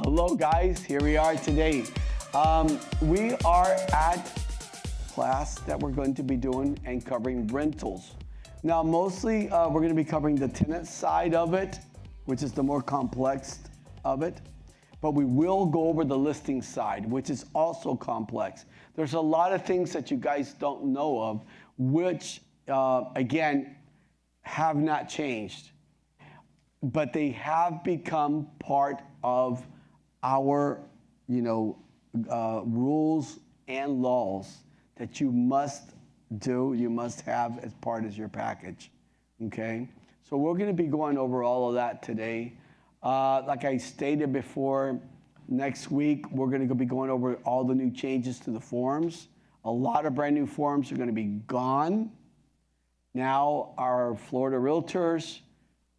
Hello guys, here we are today. We are at class that we're going to be doing and covering rentals. Now mostly we're going to be covering the tenant side of it, which is the more complex of it, but we will go over the listing side, which is also complex. There's a lot of things that you guys don't know of, which again have not changed, but they have become part of our, rules and laws that you must do, you must have as part of your package, okay? So we're gonna be going over all of that today. Like I stated before, next week, we're gonna be going over all the new changes to the forms. A lot of brand new forms are gonna be gone. Now our Florida Realtors,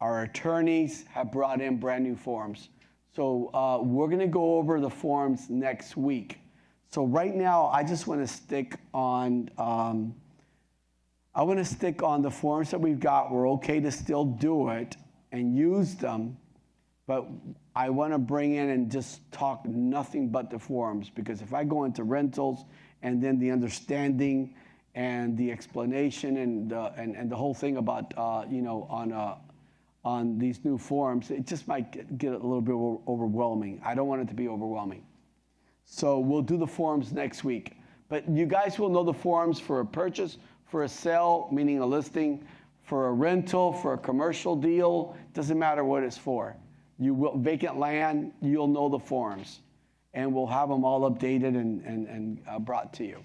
our attorneys have brought in brand new forms. So we're going to go over the forms next week. So right now, I just want to stick on. The forms that we've got. We're okay to still do it and use them, but I want to bring in and just talk nothing but the forms, because if I go into rentals and then the understanding and the explanation and the whole thing about on these new forms, it just might get a little bit overwhelming. I don't want it to be overwhelming. So we'll do the forms next week. But you guys will know the forms for a purchase, for a sale, meaning a listing, for a rental, for a commercial deal. Doesn't matter what it's for. You will vacant land, you'll know the forms. And we'll have them all updated and brought to you.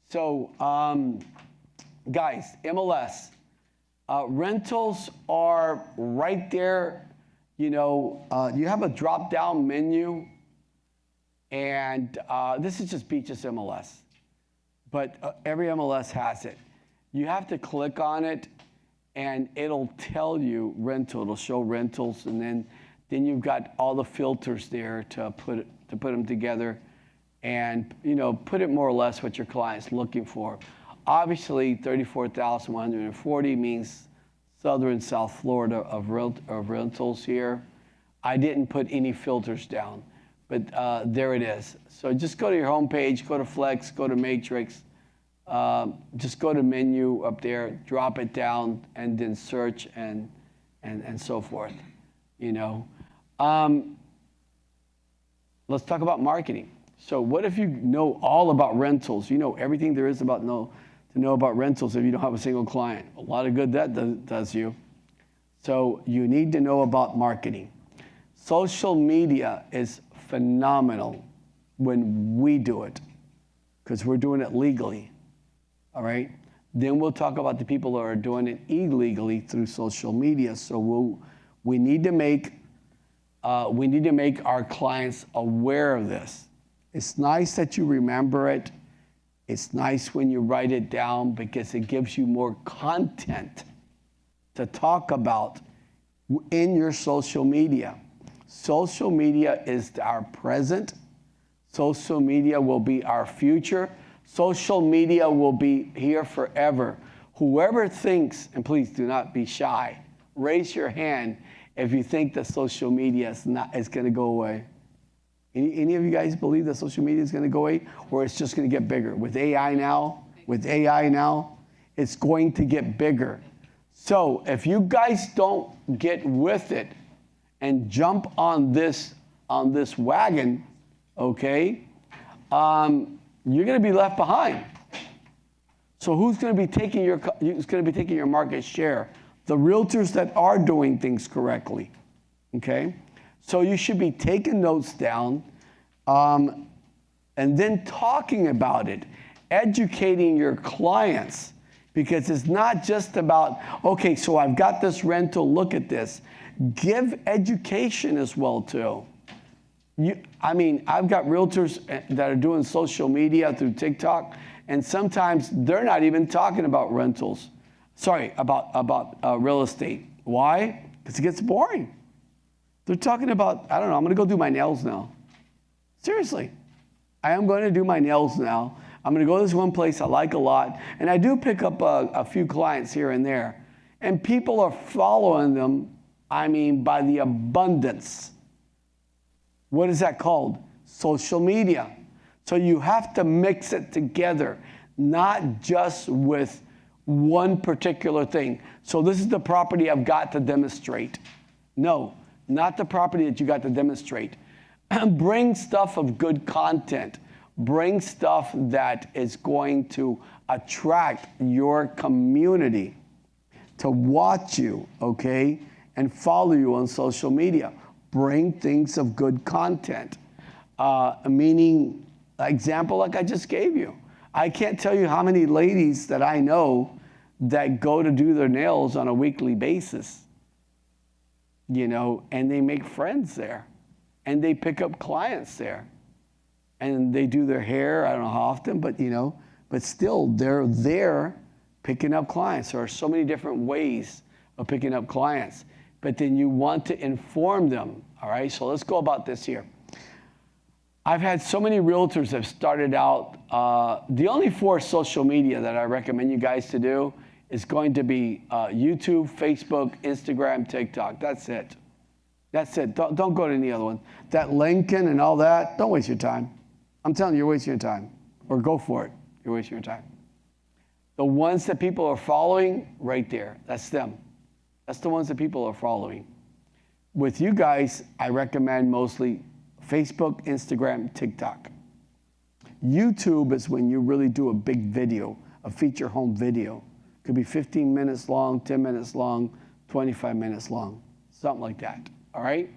So guys, MLS. Rentals are right there. You have a drop-down menu, and this is just Beach's MLS, but every MLS has it. You have to click on it, and it'll tell you rental. It'll show rentals, and then you've got all the filters there to put them together, and put it more or less what your client's looking for. Obviously, 34,140 means Southern South Florida of rentals here. I didn't put any filters down, but there it is. So just go to your home page, go to Flex, go to Matrix, just go to menu up there, drop it down, and then search and so forth. Let's talk about marketing. So what if you know all about rentals? You know everything there is to know about rentals if you don't have a single client. A lot of good that does you. So you need to know about marketing. Social media is phenomenal when we do it, because we're doing it legally, all right? Then we'll talk about the people that are doing it illegally through social media. So we need to make our clients aware of this. It's nice that you remember it. It's nice when you write it down, because it gives you more content to talk about in your social media. Social media is our present. Social media will be our future. Social media will be here forever. Whoever thinks, and please do not be shy, raise your hand if you think that social media is going to go away. Any of you guys believe that social media is going to go away, or it's just going to get bigger? With AI now, it's going to get bigger. So if you guys don't get with it and jump on this wagon, okay, you're going to be left behind. So who's going to be taking your market share? The realtors that are doing things correctly, okay? So you should be taking notes down and then talking about it, educating your clients, because it's not just about, okay, so I've got this rental, look at this. Give education as well, too. I've got realtors that are doing social media through TikTok, and sometimes they're not even talking about rentals. Sorry, about real estate. Why? Because it gets boring. They're talking about, I don't know, I'm going to go do my nails now. Seriously. I am going to do my nails now. I'm going to go to this one place I like a lot. And I do pick up a few clients here and there. And people are following them, by the abundance. What is that called? Social media. So you have to mix it together, not just with one particular thing. So this is the property I've got to demonstrate. No, not the property that you got to demonstrate. Bring stuff of good content. Bring stuff that is going to attract your community to watch you, okay, and follow you on social media. Bring things of good content. Meaning, example like I just gave you. I can't tell you how many ladies that I know that go to do their nails on a weekly basis, you know, and they make friends there, and they pick up clients there, and they do their hair, I don't know how often, but, you know, but still they're there picking up clients. There are so many different ways of picking up clients, but then you want to inform them, all right? So let's go about this here. I've had so many realtors that have started out. The only 4 social media that I recommend you guys to do is going to be YouTube, Facebook, Instagram, TikTok. That's it. That's it. Don't go to any other one. That Lincoln and all that, don't waste your time. I'm telling you, you're wasting your time. Or go for it. You're wasting your time. The ones that people are following, right there. That's them. That's the ones that people are following. With you guys, I recommend mostly Facebook, Instagram, TikTok. YouTube is when you really do a big video, a feature home video. It could be 15 minutes long, 10 minutes long, 25 minutes long, something like that, all right?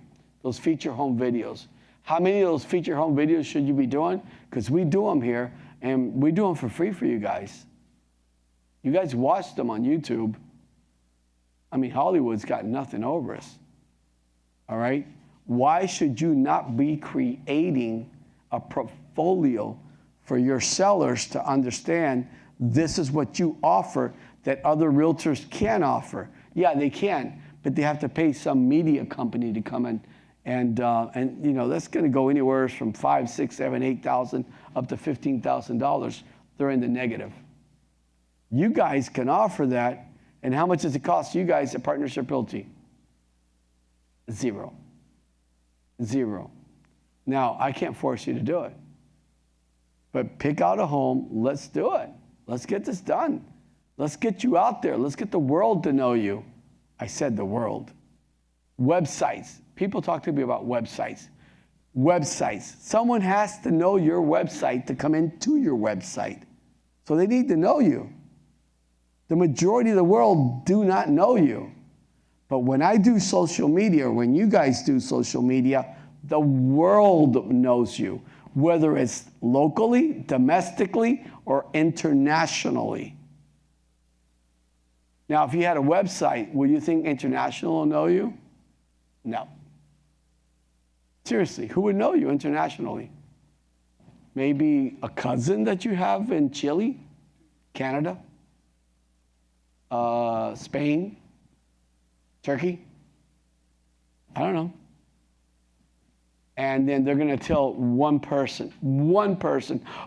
Those feature home videos. How many of those feature home videos should you be doing? Because we do them here, and we do them for free for you guys. You guys watch them on YouTube. I mean, Hollywood's got nothing over us, all right? Why should you not be creating a portfolio for your sellers to understand this is what you offer that other realtors can offer? Yeah, they can, but they have to pay some media company to come in, and you know, that's going to go anywhere from $5,000, $6,000, $7,000, $8,000 up to $15,000. They're in the negative. You guys can offer that, and how much does it cost you guys at Partnership Realty? Zero. Now, I can't force you to do it, but pick out a home. Let's do it. Let's get this done. Let's get you out there. Let's get the world to know you. I said the world. Websites. People talk to me about websites. Websites. Someone has to know your website to come into your website. So they need to know you. The majority of the world do not know you. But when I do social media, or when you guys do social media, the world knows you, whether it's locally, domestically, or internationally. Now, if you had a website, would you think international will know you? No. Seriously, who would know you internationally? Maybe a cousin that you have in Chile, Canada, Spain, Turkey? I don't know. And then they're going to tell one person,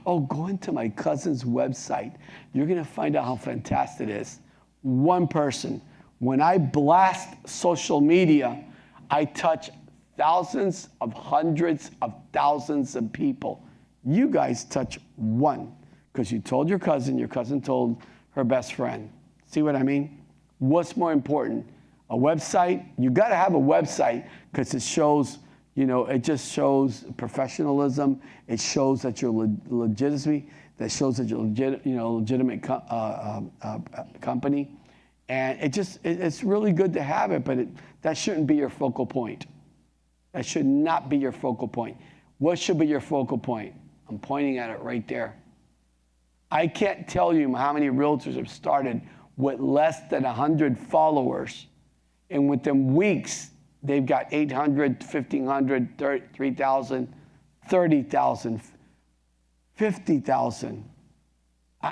oh, go into my cousin's website. You're going to find out how fantastic it is. One person. When I blast social media, I touch thousands of hundreds of thousands of people. You guys touch one because you told your cousin told her best friend. See what I mean? What's more important? A website? You got to have a website because it shows, you know, it just shows professionalism. It shows that you're legitimacy. That shows that you're legitimate company. And it's really good to have it, but that shouldn't be your focal point. That should not be your focal point. What should be your focal point? I'm pointing at it right there. I can't tell you how many realtors have started with less than 100 followers. And within weeks, they've got 800, 1,500, 3,000, 30,000, 50,000.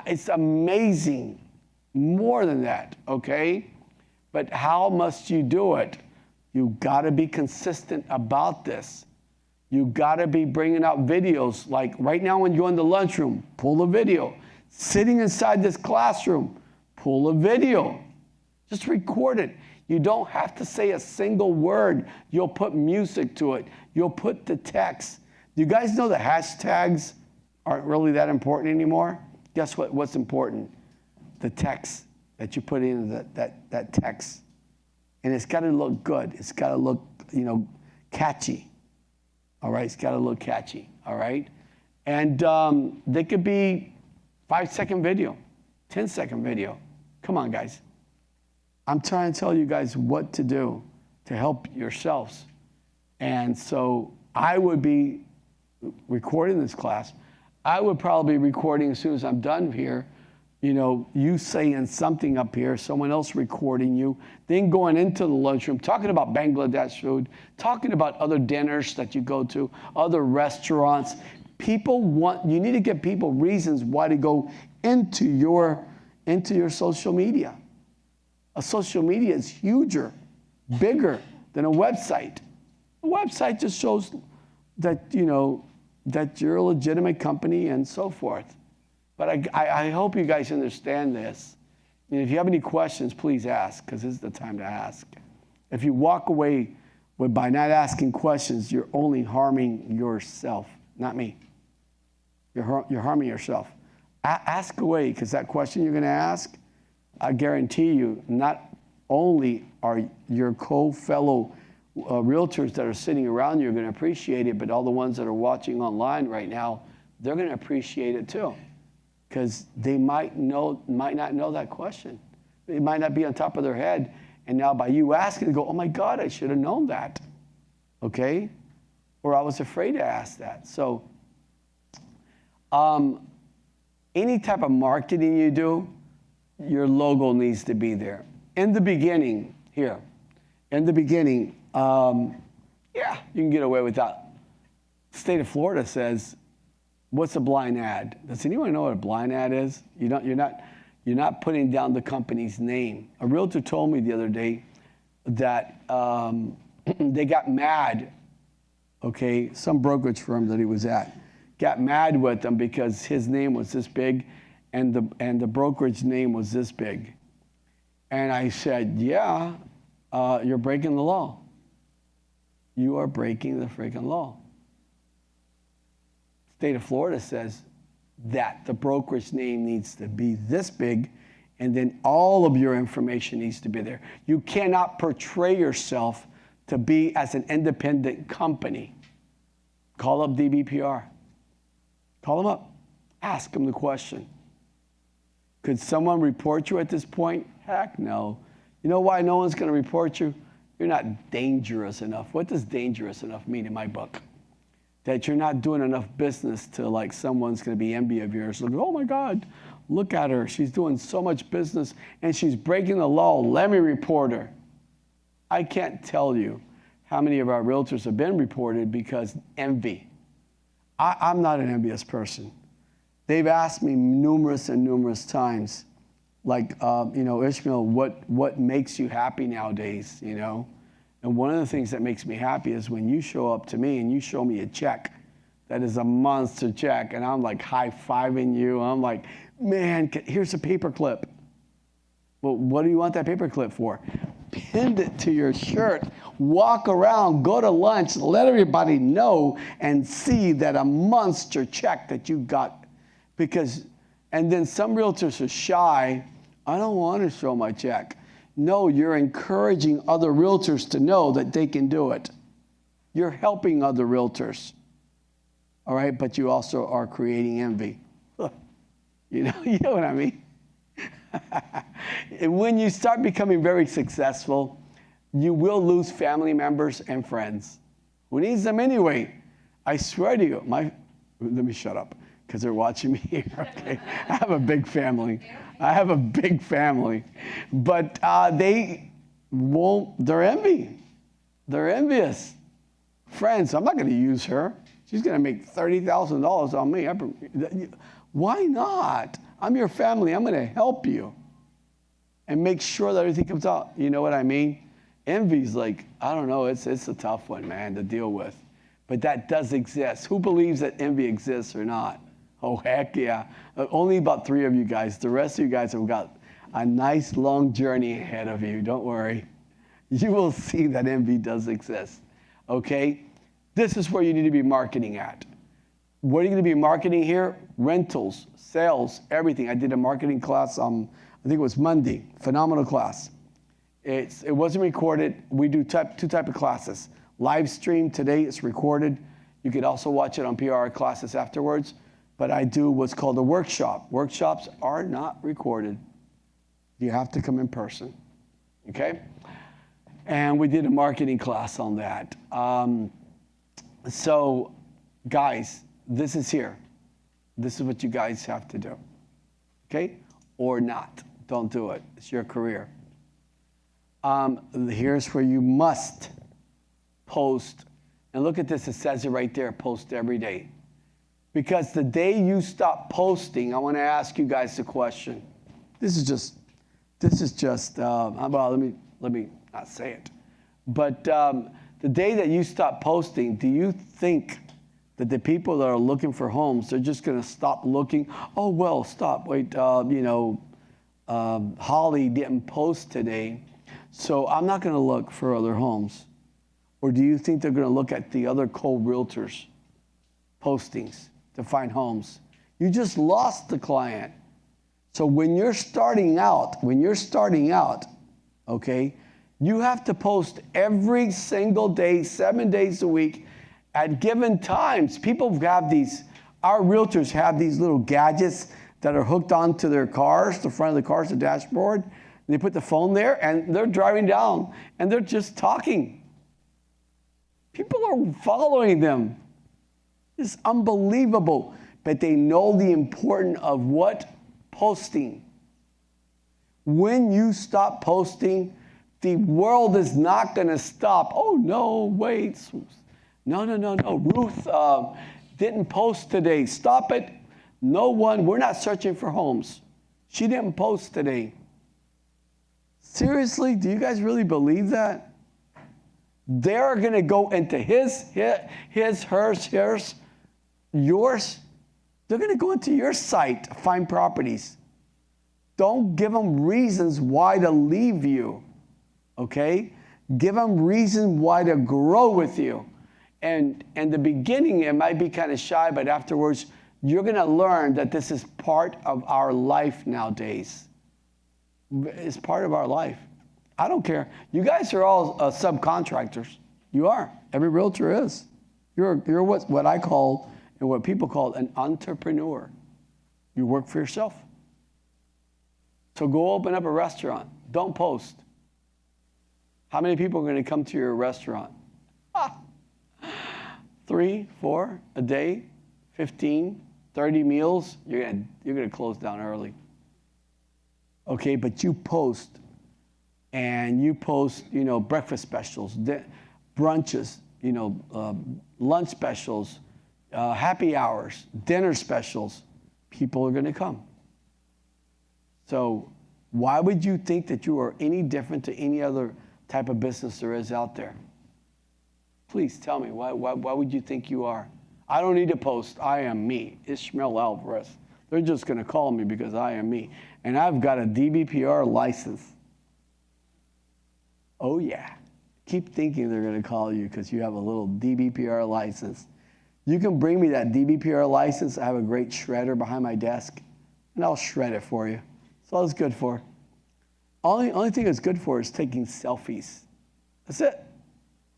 It's amazing. More than that, okay? But how must you do it? You got to be consistent about this. You got to be bringing out videos. Like right now when you're in the lunchroom, pull a video. Sitting inside this classroom, pull a video. Just record it. You don't have to say a single word. You'll put music to it. You'll put the text. Do you guys know the hashtags aren't really that important anymore? Guess what's important? The text that you put in that text. And it's got to look good. It's got to look, catchy. All right? It's got to look catchy. All right? And they could be 5-second video, 10-second video. Come on, guys. I'm trying to tell you guys what to do to help yourselves. And so I would be recording this class. I would probably be recording as soon as I'm done here, you saying something up here, someone else recording you, then going into the lunchroom, talking about Bangladesh food, talking about other dinners that you go to, other restaurants. You need to give people reasons why to go into your social media. A social media is huger, bigger than a website. A website just shows that, that you're a legitimate company and so forth. But I hope you guys understand this. And if you have any questions, please ask, because this is the time to ask. If you walk away by not asking questions, you're only harming yourself, not me. You're harming yourself. Ask away, because that question you're going to ask, I guarantee you, not only are your fellow realtors that are sitting around you are going to appreciate it, but all the ones that are watching online right now, they're going to appreciate it too, because they might not know that question. It might not be on top of their head, and now by you asking, they go, "Oh my God, I should have known that." Okay, or I was afraid to ask that. So, any type of marketing you do, your logo needs to be there. In the beginning, you can get away with that. The state of Florida says, what's a blind ad? Does anyone know what a blind ad is? You're not putting down the company's name. A realtor told me the other day that they got mad, some brokerage firm that he was at, got mad with them because his name was this big and the brokerage name was this big. And I said, yeah, you're breaking the law. You are breaking the freaking law. State of Florida says that the brokerage name needs to be this big, and then all of your information needs to be there. You cannot portray yourself to be as an independent company. Call up DBPR. Call them up. Ask them the question. Could someone report you at this point? Heck no. You know why no one's going to report you? You're not dangerous enough. What does dangerous enough mean in my book? That you're not doing enough business to someone's going to be envy of yours. Look, oh my God, look at her. She's doing so much business and she's breaking the law. Let me report her. I can't tell you how many of our realtors have been reported because envy. I'm not an envious person. They've asked me numerous and numerous times, Ismael, what makes you happy nowadays, And one of the things that makes me happy is when you show up to me and you show me a check that is a monster check, and I'm high-fiving you. I'm like, man, here's a paperclip. Well, what do you want that paperclip for? Pin it to your shirt, walk around, go to lunch, let everybody know and see that a monster check that you got. And then some realtors are shy. I don't want to show my check. No, you're encouraging other realtors to know that they can do it. You're helping other realtors. All right, but you also are creating envy. You know what I mean? And when you start becoming very successful, you will lose family members and friends. Who needs them anyway? I swear to you, let me shut up, because they're watching me here, okay? I have a big family. But they won't, they're envy. They're envious. Friends, I'm not going to use her. She's going to make $30,000 on me. Why not? I'm your family. I'm going to help you and make sure that everything comes out. You know what I mean? Envy's I don't know, it's a tough one, man, to deal with. But that does exist. Who believes that envy exists or not? Oh, heck yeah. Only about 3 of you guys. The rest of you guys have got, a nice long journey ahead of you. Don't worry. You will see that envy does exist. Okay? This is where you need to be marketing at. What are you going to be marketing here? Rentals, sales, everything. I did a marketing class I think it was Monday. Phenomenal class. It wasn't recorded. We do two type of classes. Live stream today. It's recorded. You could also watch it on PR classes afterwards. But I do what's called a workshop. Workshops are not recorded. You have to come in person. Okay? And we did a marketing class on that. So, guys, this is here. This is what you guys have to do. Okay? Or not. Don't do it. It's your career. Here's where you must post. And look at this. It says it right there. Post every day. Because the day you stop posting, I want to ask you guys a question. This is just, well, let me not say it. But the day that you stop posting, do you think that the people that are looking for homes, they're just going to stop looking? Oh, well, stop. Wait, Holly didn't post today, so I'm not going to look for other homes. Or do you think they're going to look at the other co-realtors' postings to find homes? You just lost the client. So when you're starting out, okay, you have to post every single day, 7 days a week at given times. People have our realtors have these little gadgets that are hooked onto their cars, the front of the cars, the dashboard. And they put the phone there and they're driving down and they're just talking. People are following them. It's unbelievable. But they know the importance of what? Posting. When you stop posting, the world is not going to stop. Oh, no, wait. No. Ruth didn't post today. Stop it. No one. We're not searching for homes. She didn't post today. Seriously? Do you guys really believe that? They're going to go into hers, yours. They're going to go into your site to find properties. Don't give them reasons why to leave you, okay? Give them reasons why to grow with you. And in the beginning, it might be kind of shy, but afterwards, you're going to learn that this is part of our life nowadays. It's part of our life. I don't care. You guys are all subcontractors. You are. Every realtor is. You're what I call and what people call an entrepreneur. You work for yourself. So go open up a restaurant. Don't post. How many people are going to come to your restaurant? 3, 4 a day, 15, 30 meals. You're going to close down early. Okay, but you post. And you post, breakfast specials, brunches, lunch specials, happy hours, dinner specials. People are going to come. So why would you think that you are any different to any other type of business there is out there? Please tell me, why would you think you are? I don't need to post. I am me, Ismael Alvarez. They're just going to call me because I am me. And I've got a DBPR license. Oh, yeah. Keep thinking they're going to call you because you have a little DBPR license. You can bring me that DBPR license. I have a great shredder behind my desk, and I'll shred it for you. That's all it's good for. Only thing it's good for is taking selfies. That's it.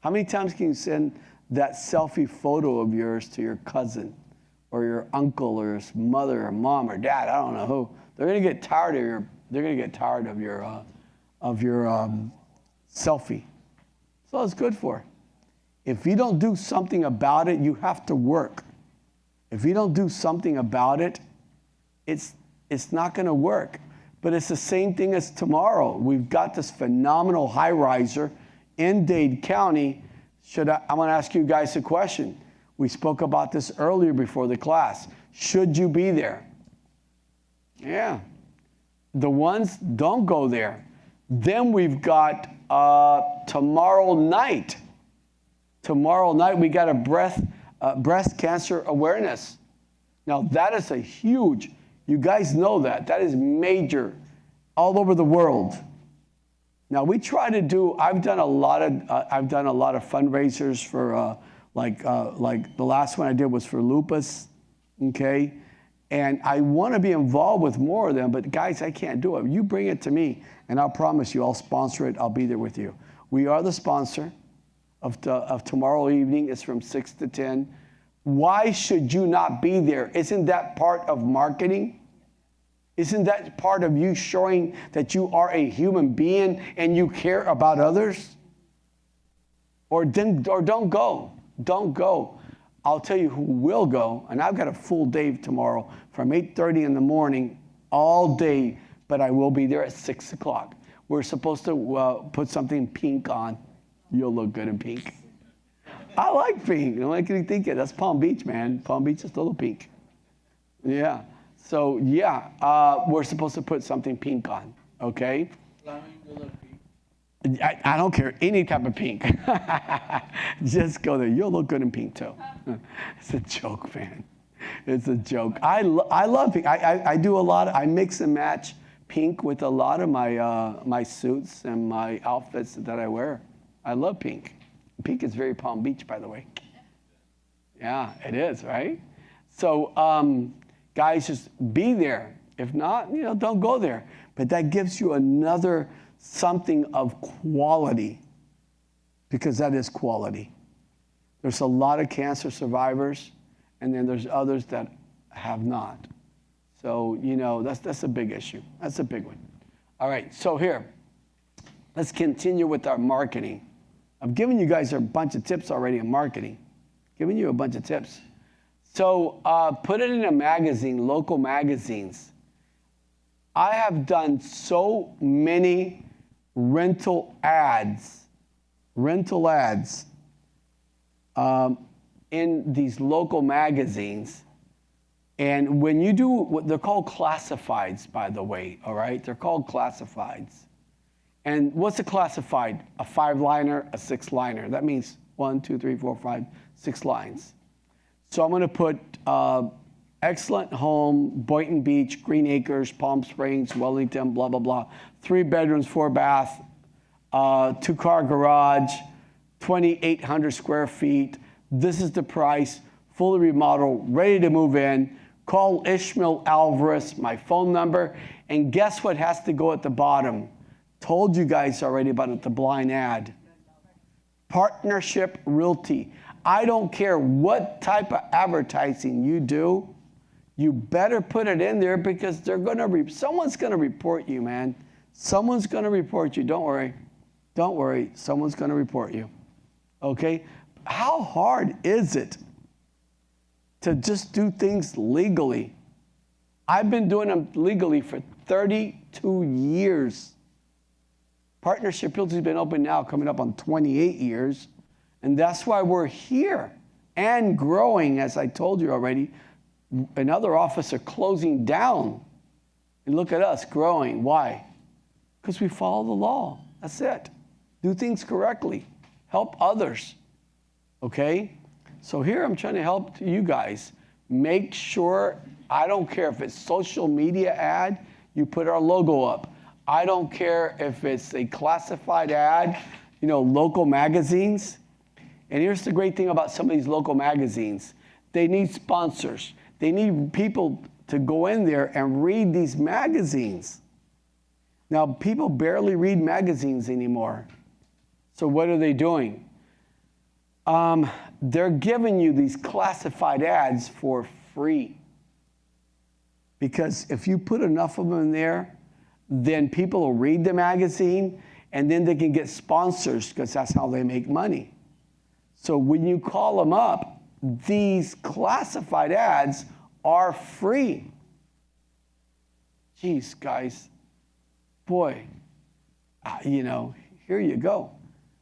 How many times can you send that selfie photo of yours to your cousin or your uncle or your mother or mom or dad? I don't know who. They're going to get tired of your selfie. That's all it's good for. If you don't do something about it, you have to work. If you don't do something about it, it's not going to work. But it's the same thing as tomorrow. We've got this phenomenal high riser in Dade County. I'm going to ask you guys a question. We spoke about this earlier before the class. Should you be there? Yeah. The ones, don't go there. Then we've got tomorrow night. Tomorrow night we got a breast cancer awareness. Now that is a huge, you guys know that. That is major all over the world. Now we try to do. I've done a lot of fundraisers for like the last one I did was for lupus, okay. And I want to be involved with more of them, but guys, I can't do it. You bring it to me, and I'll promise you, I'll sponsor it. I'll be there with you. We are the sponsor of tomorrow evening. It's from 6 to 10. Why should you not be there? Isn't that part of marketing? Isn't that part of you showing that you are a human being and you care about others? Or don't go. Don't go. I'll tell you who will go, and I've got a full day tomorrow from 8:30 in the morning all day, but I will be there at 6 o'clock. We're supposed to put something pink on. You'll look good in pink. I like pink. What can you think of? That's Palm Beach, man. Palm Beach is a little pink. Yeah. So, yeah, we're supposed to put something pink on, okay? I don't care, any type of pink. Just go there. You'll look good in pink, too. It's a joke, man. It's a joke. I love pink. I do a lot. I mix and match pink with a lot of my suits and my outfits that I wear. I love pink. Pink is very Palm Beach, by the way. Yeah, it is, right? So, guys, just be there. If not, don't go there. But that gives you another something of quality, because that is quality. There's a lot of cancer survivors, and then there's others that have not. So, that's a big issue. That's a big one. All right, so here, let's continue with our marketing. I've given you guys a bunch of tips already on marketing. Giving you a bunch of tips. So put it in a magazine, local magazines. I have done so many rental ads in these local magazines. And when you do, they're called classifieds, by the way, all right? They're called classifieds. And what's a classified? A 5-liner, a 6-liner. That means 1, 2, 3, 4, 5, 6 lines. So I'm going to put excellent home, Boynton Beach, Green Acres, Palm Springs, Wellington, blah, blah, blah. 3 bedrooms, 4 bath, 2-car garage, 2,800 square feet. This is the price, fully remodeled, ready to move in. Call Ismael Alvarez, my phone number. And guess what has to go at the bottom? Told you guys already about it, the blind ad. Partnership Realty. I don't care what type of advertising you do, you better put it in there, because they're going someone's going to report you, man. Someone's going to report you. Don't worry. Don't worry. Someone's going to report you. Okay? How hard is it to just do things legally? I've been doing them legally for 32 years. Partnership Realty has been open now, coming up on 28 years. And that's why we're here and growing, as I told you already. Another office are closing down. And look at us growing. Why? Because we follow the law. That's it. Do things correctly. Help others. Okay? So here I'm trying to help you guys. Make sure, I don't care if it's social media ad, you put our logo up. I don't care if it's a classified ad, local magazines. And here's the great thing about some of these local magazines. They need sponsors. They need people to go in there and read these magazines. Now, people barely read magazines anymore. So what are they doing? They're giving you these classified ads for free. Because if you put enough of them in there, then people will read the magazine, and then they can get sponsors, because that's how they make money. So when you call them up, these classified ads are free. Jeez, guys. Boy, here you go.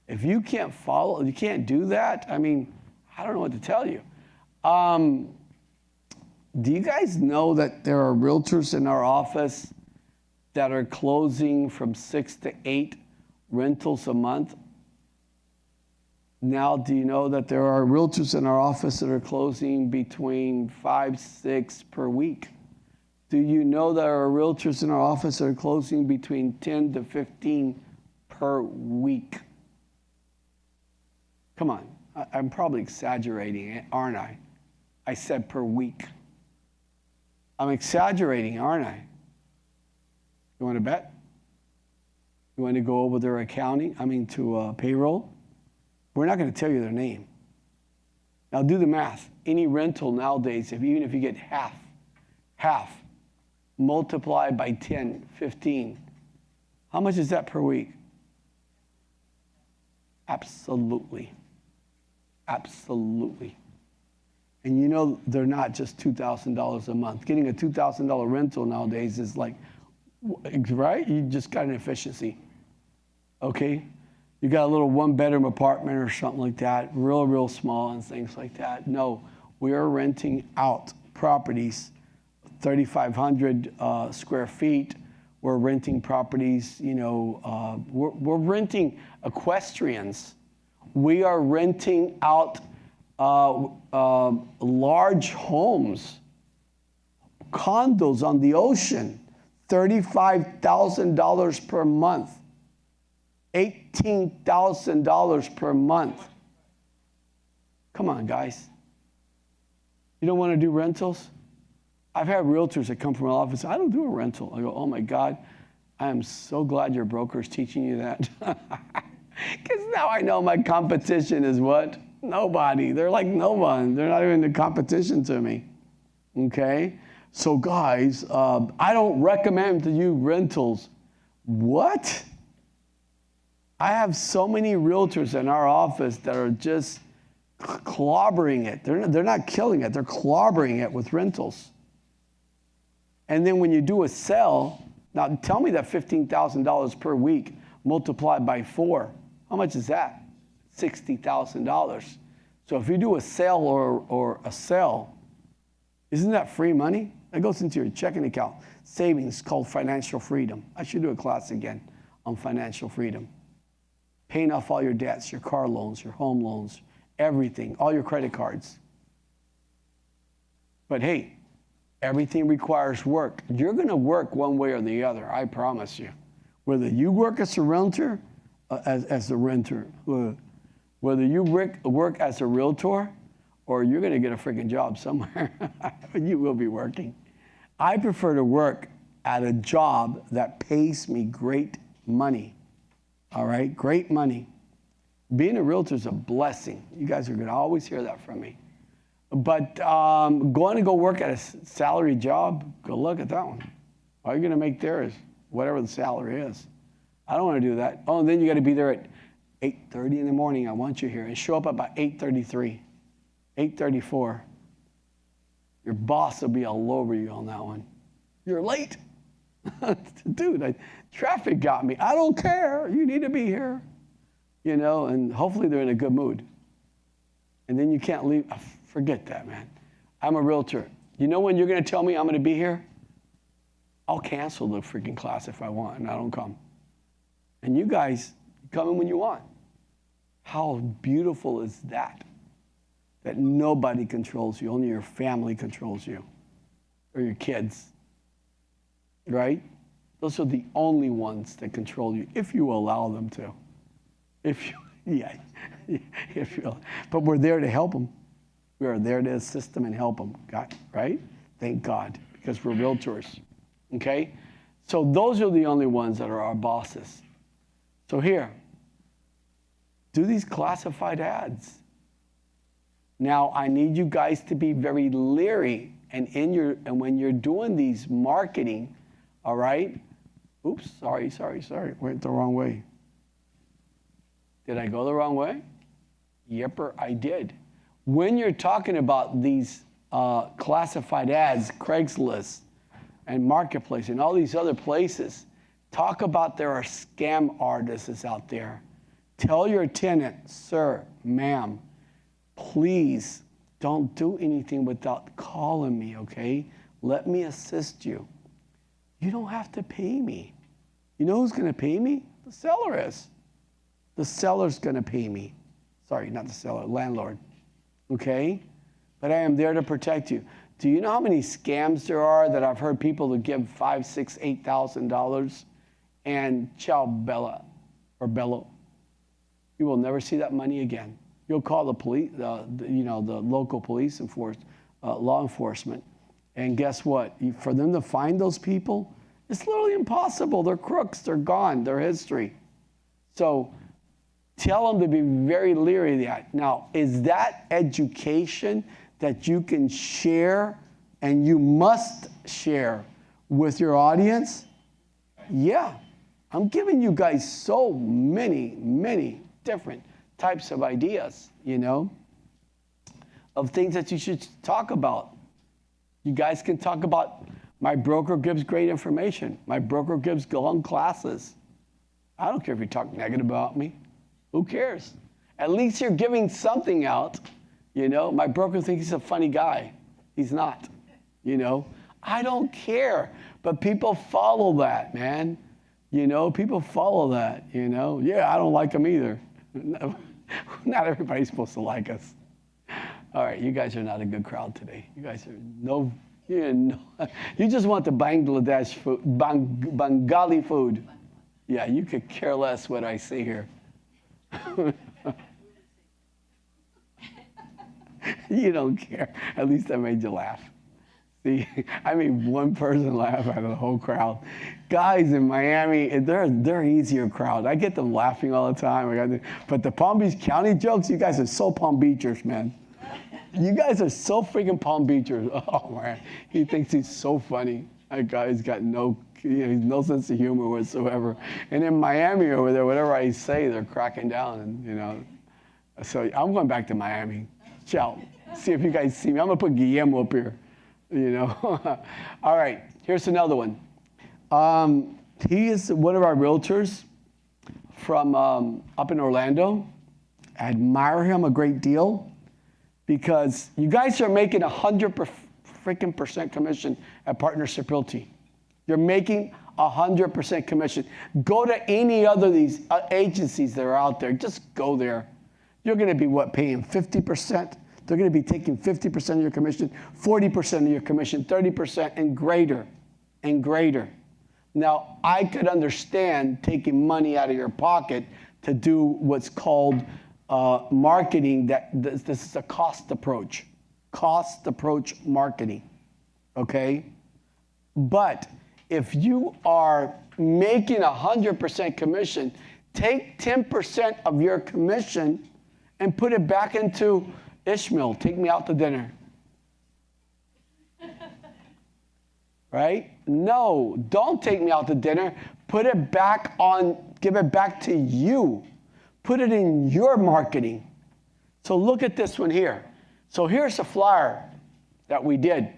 If you can't follow, you can't do that, I don't know what to tell you. Do you guys know that there are realtors in our office that are closing from 6 to 8 rentals a month? Now, do you know that there are realtors in our office that are closing between 5, 6 per week? Do you know that our realtors in our office are closing between 10 to 15 per week? Come on, I'm probably exaggerating, aren't I? I said per week. I'm exaggerating, aren't I? You want to bet? You want to go over their accounting? To payroll? We're not going to tell you their name. Now do the math. Any rental nowadays, even if you get half, multiplied by 10, 15, how much is that per week? Absolutely. Absolutely. And you know they're not just $2,000 a month. Getting a $2,000 rental nowadays is like, right? You just got an efficiency. Okay? You got a little one-bedroom apartment or something like that, real small and things like that. No, we are renting out properties, 3,500 square feet. We're renting properties, we're renting equestrians. We are renting out large homes, condos on the ocean, $35,000 per month, $18,000 per month. Come on, guys. You don't want to do rentals? I've had realtors that come from my office. I don't do a rental. I go, oh my God, I am so glad your broker's teaching you that. Because now I know my competition is what? Nobody. They're like no one. They're not even in competition to me. Okay? So guys, I don't recommend to you rentals. What? I have so many realtors in our office that are just clobbering it. They're not killing it. They're clobbering it with rentals. And then when you do a sell, now tell me that $15,000 per week multiplied by 4. How much is that? $60,000. So if you do a sale or a sell, isn't that free money? That goes into your checking account. Savings called financial freedom. I should do a class again on financial freedom. Paying off all your debts, your car loans, your home loans, everything, all your credit cards. But hey, everything requires work. You're going to work one way or the other, I promise you. Whether you work as a renter, as a renter, whether you work as a realtor, or you're going to get a freaking job somewhere. You will be working. I prefer to work at a job that pays me great money. All right? Great money. Being a realtor is a blessing. You guys are going to always hear that from me. But going to go work at a salary job, go look at that one. All you're going to make there is whatever the salary is. I don't want to do that. Oh, and then you got to be there at 8:30 in the morning. I want you here. And show up about 8:33, 8:34. Your boss will be all over you on that one. You're late. Dude, traffic got me. I don't care. You need to be here. And hopefully they're in a good mood. And then you can't leave. Forget that, man. I'm a realtor. You know when you're going to tell me I'm going to be here? I'll cancel the freaking class if I want, and I don't come. And you guys come in when you want. How beautiful is that? That nobody controls you. Only your family controls you. Or your kids. Right? Those are the only ones that control you, if you allow them to. But we're there to help them. We are there to assist them and help them, right? Thank God, because we're realtors, okay? So those are the only ones that are our bosses. So here, do these classified ads. Now, I need you guys to be very leery, and when you're doing these marketing, all right? Oops, sorry. Went the wrong way. Did I go the wrong way? Yepper, I did. When you're talking about these classified ads, Craigslist and Marketplace and all these other places, talk about there are scam artists out there. Tell your tenant, sir, ma'am, please don't do anything without calling me, okay? Let me assist you. You don't have to pay me. You know who's going to pay me? The seller is. The seller's going to pay me. Sorry, not the seller, landlord. Okay? But I am there to protect you. Do you know how many scams there are that I've heard people to give $5,000, $6,000, $8,000 and ciao bella or bello? You will never see that money again. You'll call the police, the local police law enforcement, and guess what? For them to find those people, it's literally impossible. They're crooks. They're gone. They're history. So tell them to be very leery of that. Now, is that education that you can share and you must share with your audience? Yeah. I'm giving you guys so many, many different types of ideas, of things that you should talk about. You guys can talk about, my broker gives great information. My broker gives long classes. I don't care if you talk negative about me. Who cares? At least you're giving something out. My broker thinks he's a funny guy. He's not. I don't care. But people follow that, man. People follow that, Yeah, I don't like them either. Not everybody's supposed to like us. All right, you guys are not a good crowd today. You guys are you just want the Bangladesh food, Bengali food. Yeah, you could care less what I say here. You don't care. At least I made you laugh. See, I made one person laugh out of the whole crowd. Guys in Miami, they're an easier crowd. I get them laughing all the time. But the Palm Beach County jokes, you guys are so Palm Beachers, man. You guys are so freaking Palm Beachers. Oh, man. He thinks he's so funny. That guy's got no sense of humor whatsoever. And in Miami over there, whatever I say, they're cracking down. And, So I'm going back to Miami. Ciao. See if you guys see me. I'm going to put Guillermo up here. All right. Here's another one. He is one of our realtors from up in Orlando. I admire him a great deal because you guys are making 100% commission at Partnership Realty. You're making 100% commission. Go to any other of these agencies that are out there. Just go there. You're going to be paying 50%? They're going to be taking 50% of your commission, 40% of your commission, 30% and greater, and greater. Now, I could understand taking money out of your pocket to do what's called marketing. This is a cost approach marketing, okay? But if you are making 100% commission, take 10% of your commission and put it back into Ismael, take me out to dinner. Right? No, don't take me out to dinner. Put it back give it back to you. Put it in your marketing. So look at this one here. So here's a flyer that we did.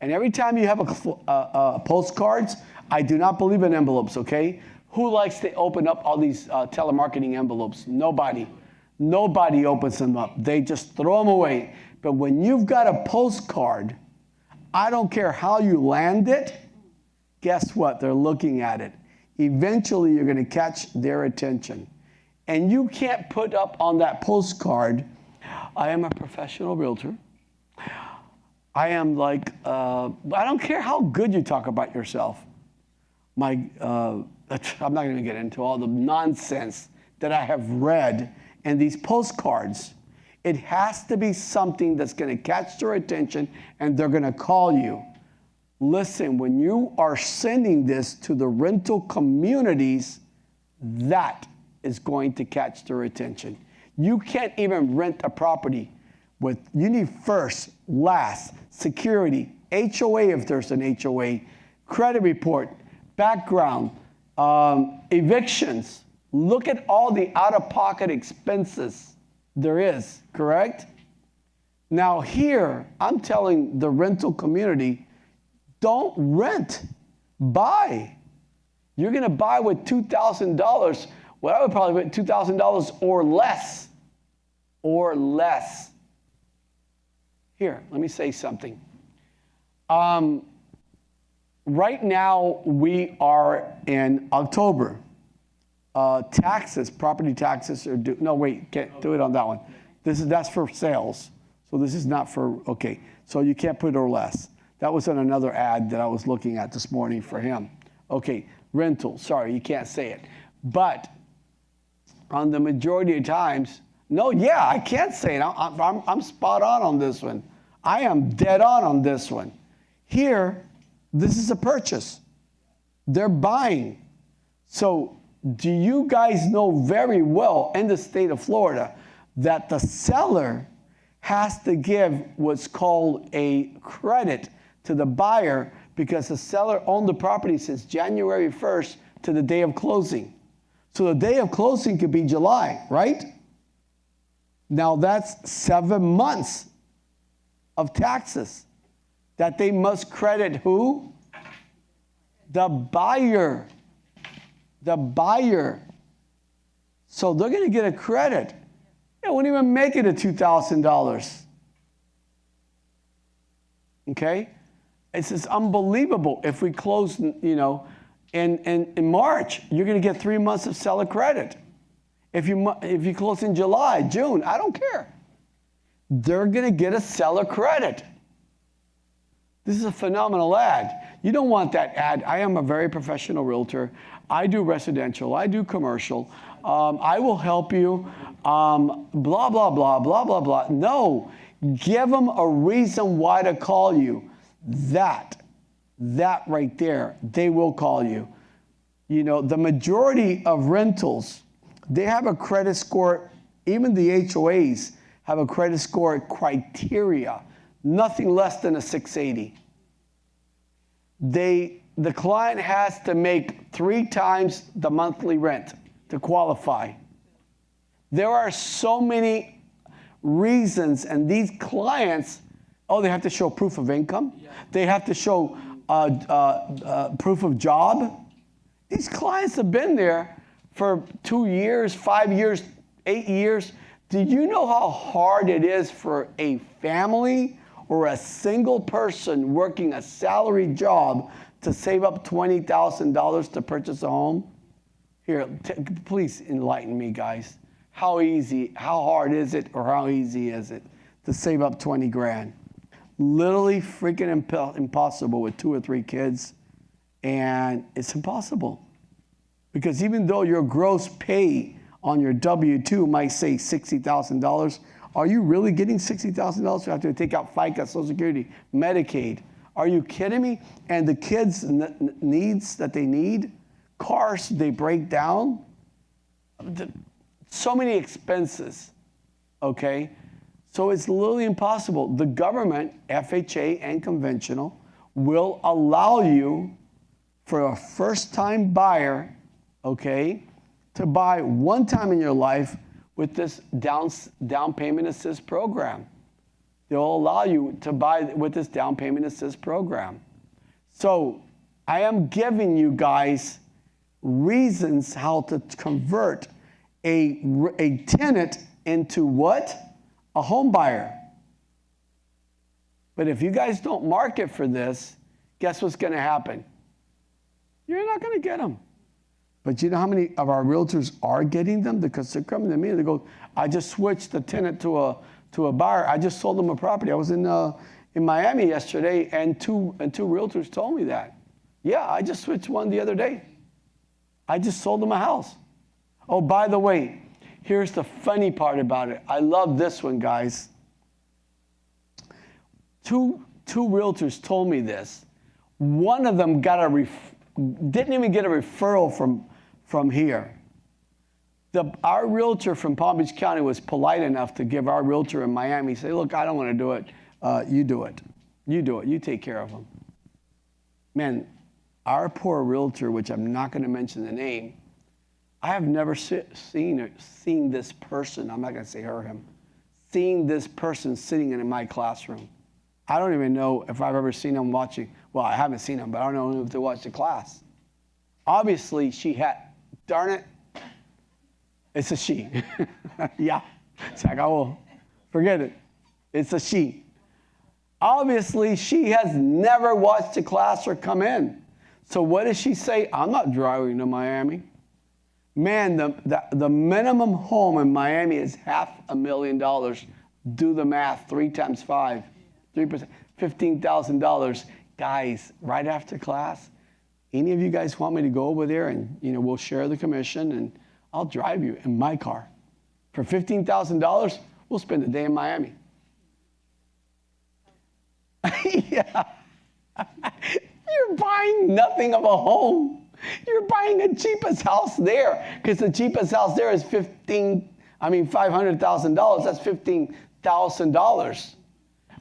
And every time you have a postcards, I do not believe in envelopes, okay? Who likes to open up all these telemarketing envelopes? Nobody. Nobody opens them up. They just throw them away. But when you've got a postcard, I don't care how you land it, guess what? They're looking at it. Eventually, you're going to catch their attention. And you can't put up on that postcard, I am a professional realtor. I am I don't care how good you talk about yourself. I'm not going to get into all the nonsense that I have read in these postcards. It has to be something that's going to catch their attention and they're going to call you. Listen, when you are sending this to the rental communities, that is going to catch their attention. You can't even rent a property you need first, last, security, HOA if there's an HOA, credit report, background, evictions. Look at all the out-of-pocket expenses there is, correct? Now here, I'm telling the rental community, don't rent, buy. You're going to buy with $2,000. Well, I would probably put $2,000 or less. Or less. Here, let me say something. Right now, we are in October. Property taxes are due. No, wait, can't do it on that one. That's for sales. So this is not for, okay. So you can't put or less. That was on another ad that I was looking at this morning for him. Okay, rental, sorry, you can't say it. But on the majority of times, no, yeah, I can't say it. I'm spot on this one. I am dead on this one. Here, this is a purchase. They're buying. So do you guys know very well in the state of Florida that the seller has to give what's called a credit to the buyer because the seller owned the property since January 1st to the day of closing. So the day of closing could be July, right? Now that's 7 months of taxes that they must credit who? The buyer. The buyer. So they're going to get a credit. They won't even make it to $2,000. Okay? It's just unbelievable. If we close, you know, in March, you're going to get 3 months of seller credit. If you close in July, June, I don't care. They're going to get a seller credit. This is a phenomenal ad. You don't want that ad. I am a very professional realtor. I do residential. I do commercial. I will help you. Blah, blah, blah, blah, blah, blah. No. Give them a reason why to call you. That right there, they will call you. You know, the majority of rentals, they have a credit score. Even the HOAs have a credit score criteria. Nothing less than a 680. The client has to make 3 times the monthly rent to qualify. There are so many reasons, and these clients, they have to show proof of income. Yeah. They have to show proof of job. These clients have been there for 2 years, 5 years, 8 years. Do you know how hard it is for a family or a single person working a salary job to save up $20,000 to purchase a home? Here, please enlighten me, guys. How hard is it, or how easy is it to save up 20 grand? Literally freaking impossible with 2 or 3 kids. And it's impossible. Because even though your gross pay on your W-2 might say $60,000, are you really getting $60,000? You have to take out FICA, Social Security, Medicaid. Are you kidding me? And the kids' needs that they need, cars they break down, so many expenses, okay? So it's literally impossible. The government, FHA and conventional, will allow you for a first-time buyer, okay, to buy one time in your life with this down payment assist program. They'll allow you to buy with this down payment assist program. So I am giving you guys reasons how to convert a tenant into what? A home buyer. But if you guys don't market for this, guess what's going to happen? You're not going to get them. But you know how many of our realtors are getting them? Because they're coming to me and they go, I just switched the tenant to a buyer. I just sold them a property. I was in Miami yesterday, and two realtors told me that. Yeah, I just switched one the other day. I just sold them a house. Oh, by the way, here's the funny part about it. I love this one, guys. Two realtors told me this. One of them didn't even get a referral from here. Our realtor from Palm Beach County was polite enough to give our realtor in Miami, say, look, I don't want to do it. You do it. You do it. You take care of them. Man, our poor realtor, which I'm not going to mention the name, I have never seen this person, I'm not going to say her or him, seeing this person sitting in my classroom. I don't even know if I've ever seen them watching. Well, I haven't seen them, but I don't know if they watched the class. Obviously, she had, darn it, it's a she. Yeah. It's like, oh, forget it. It's a she. Obviously, she has never watched a class or come in. So what does she say? I'm not driving to Miami. Man, the minimum home in Miami is $500,000 Do the math. 3 times 5, 3%, $15,000. Guys, right after class, any of you guys want me to go over there and, we'll share the commission and I'll drive you in my car. For $15,000, we'll spend a day in Miami. Yeah. You're buying nothing of a home. You're buying the cheapest house there because the cheapest house there is $500,000. That's $15,000.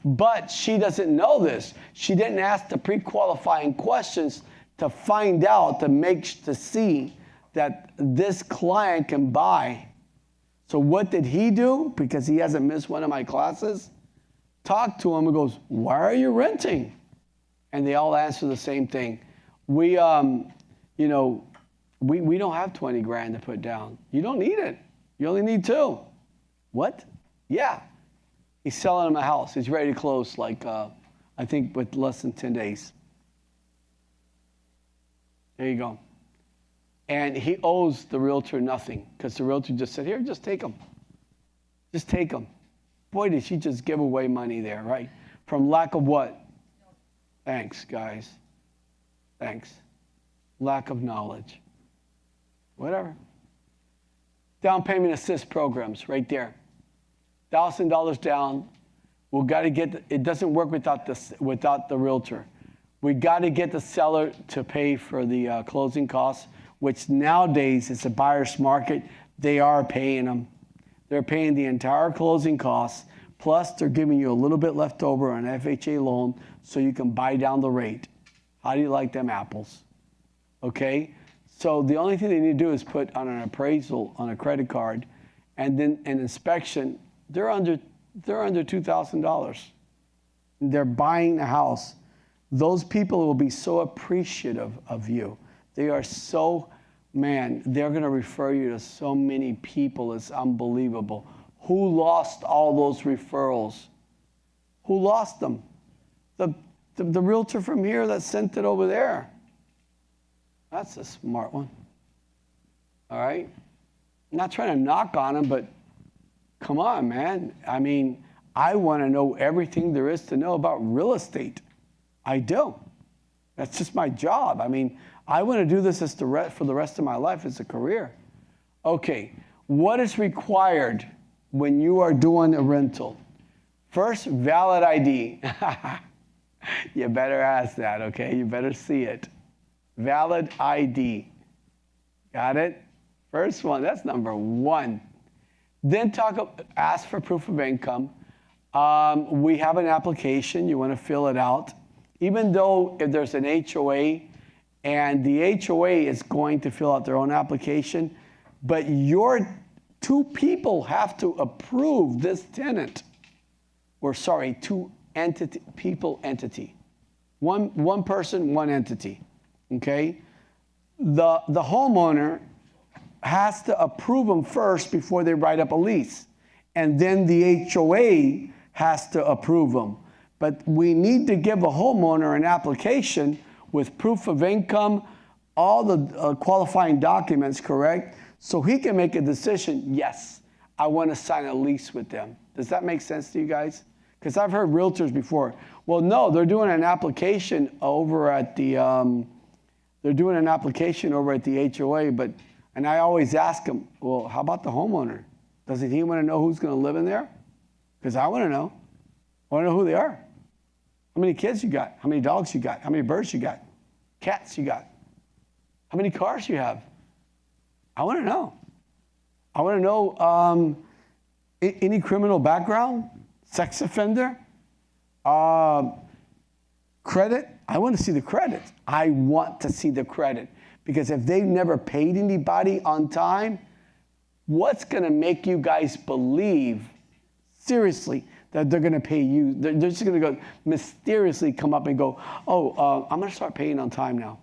But she doesn't know this. She didn't ask the pre-qualifying questions to find out, to see that this client can buy. So what did he do? Because he hasn't missed one of my classes. Talk to him and goes, why are you renting? And they all answer the same thing. We don't have 20 grand to put down. You don't need it. You only need 2. What? Yeah. He's selling him a house. He's ready to close, I think, with less than 10 days. There you go. And he owes the realtor nothing because the realtor just said, here, just take them. Just take them. Boy, did she just give away money there, right? From lack of what? Thanks, guys. Thanks. Lack of knowledge. Whatever. Down payment assist programs right there. $1,000 down. We've got to it doesn't work without the realtor. We got to get the seller to pay for the closing costs, which nowadays is a buyer's market. They are paying them. They're paying the entire closing costs, plus they're giving you a little bit left over on an FHA loan so you can buy down the rate. How do you like them apples? Okay? So the only thing they need to do is put on an appraisal on a credit card and then an inspection. They're under $2,000. They're buying a house. Those people will be so appreciative of you. They are so, they're going to refer you to so many people. It's unbelievable. Who lost all those referrals? Who lost them? The realtor from here that sent it over there. That's a smart one. All right? I'm not trying to knock on him, but come on, man. I want to know everything there is to know about real estate. I do. That's just my job. I want to do this for the rest of my life as a career. Okay, what is required when you are doing a rental? First, valid ID. You better ask that, okay? You better see it. Valid ID. Got it? First one, that's number 1. Then ask for proof of income. We have an application. You want to fill it out. Even though if there's an HOA, and the HOA is going to fill out their own application, but your 2 people have to approve this tenant. Or 2 entity. One person, 1 entity. Okay? The homeowner has to approve them first before they write up a lease. And then the HOA has to approve them. But we need to give a homeowner an application with proof of income, all the qualifying documents, correct? So he can make a decision, yes, I want to sign a lease with them. Does that make sense to you guys? Because I've heard realtors before, well, no, they're doing an application over at the HOA, and I always ask them, well, how about the homeowner? Doesn't he want to know who's going to live in there? Because I want to know. I want to know who they are. How many kids you got? How many dogs you got? How many birds you got? Cats you got? How many cars you have? I want to know. I want to know any criminal background, sex offender, credit. I want to see the credit. I want to see the credit. Because if they've never paid anybody on time, what's going to make you guys believe, seriously, that they're going to pay you? They're just going to go mysteriously come up and go, I'm going to start paying on time now.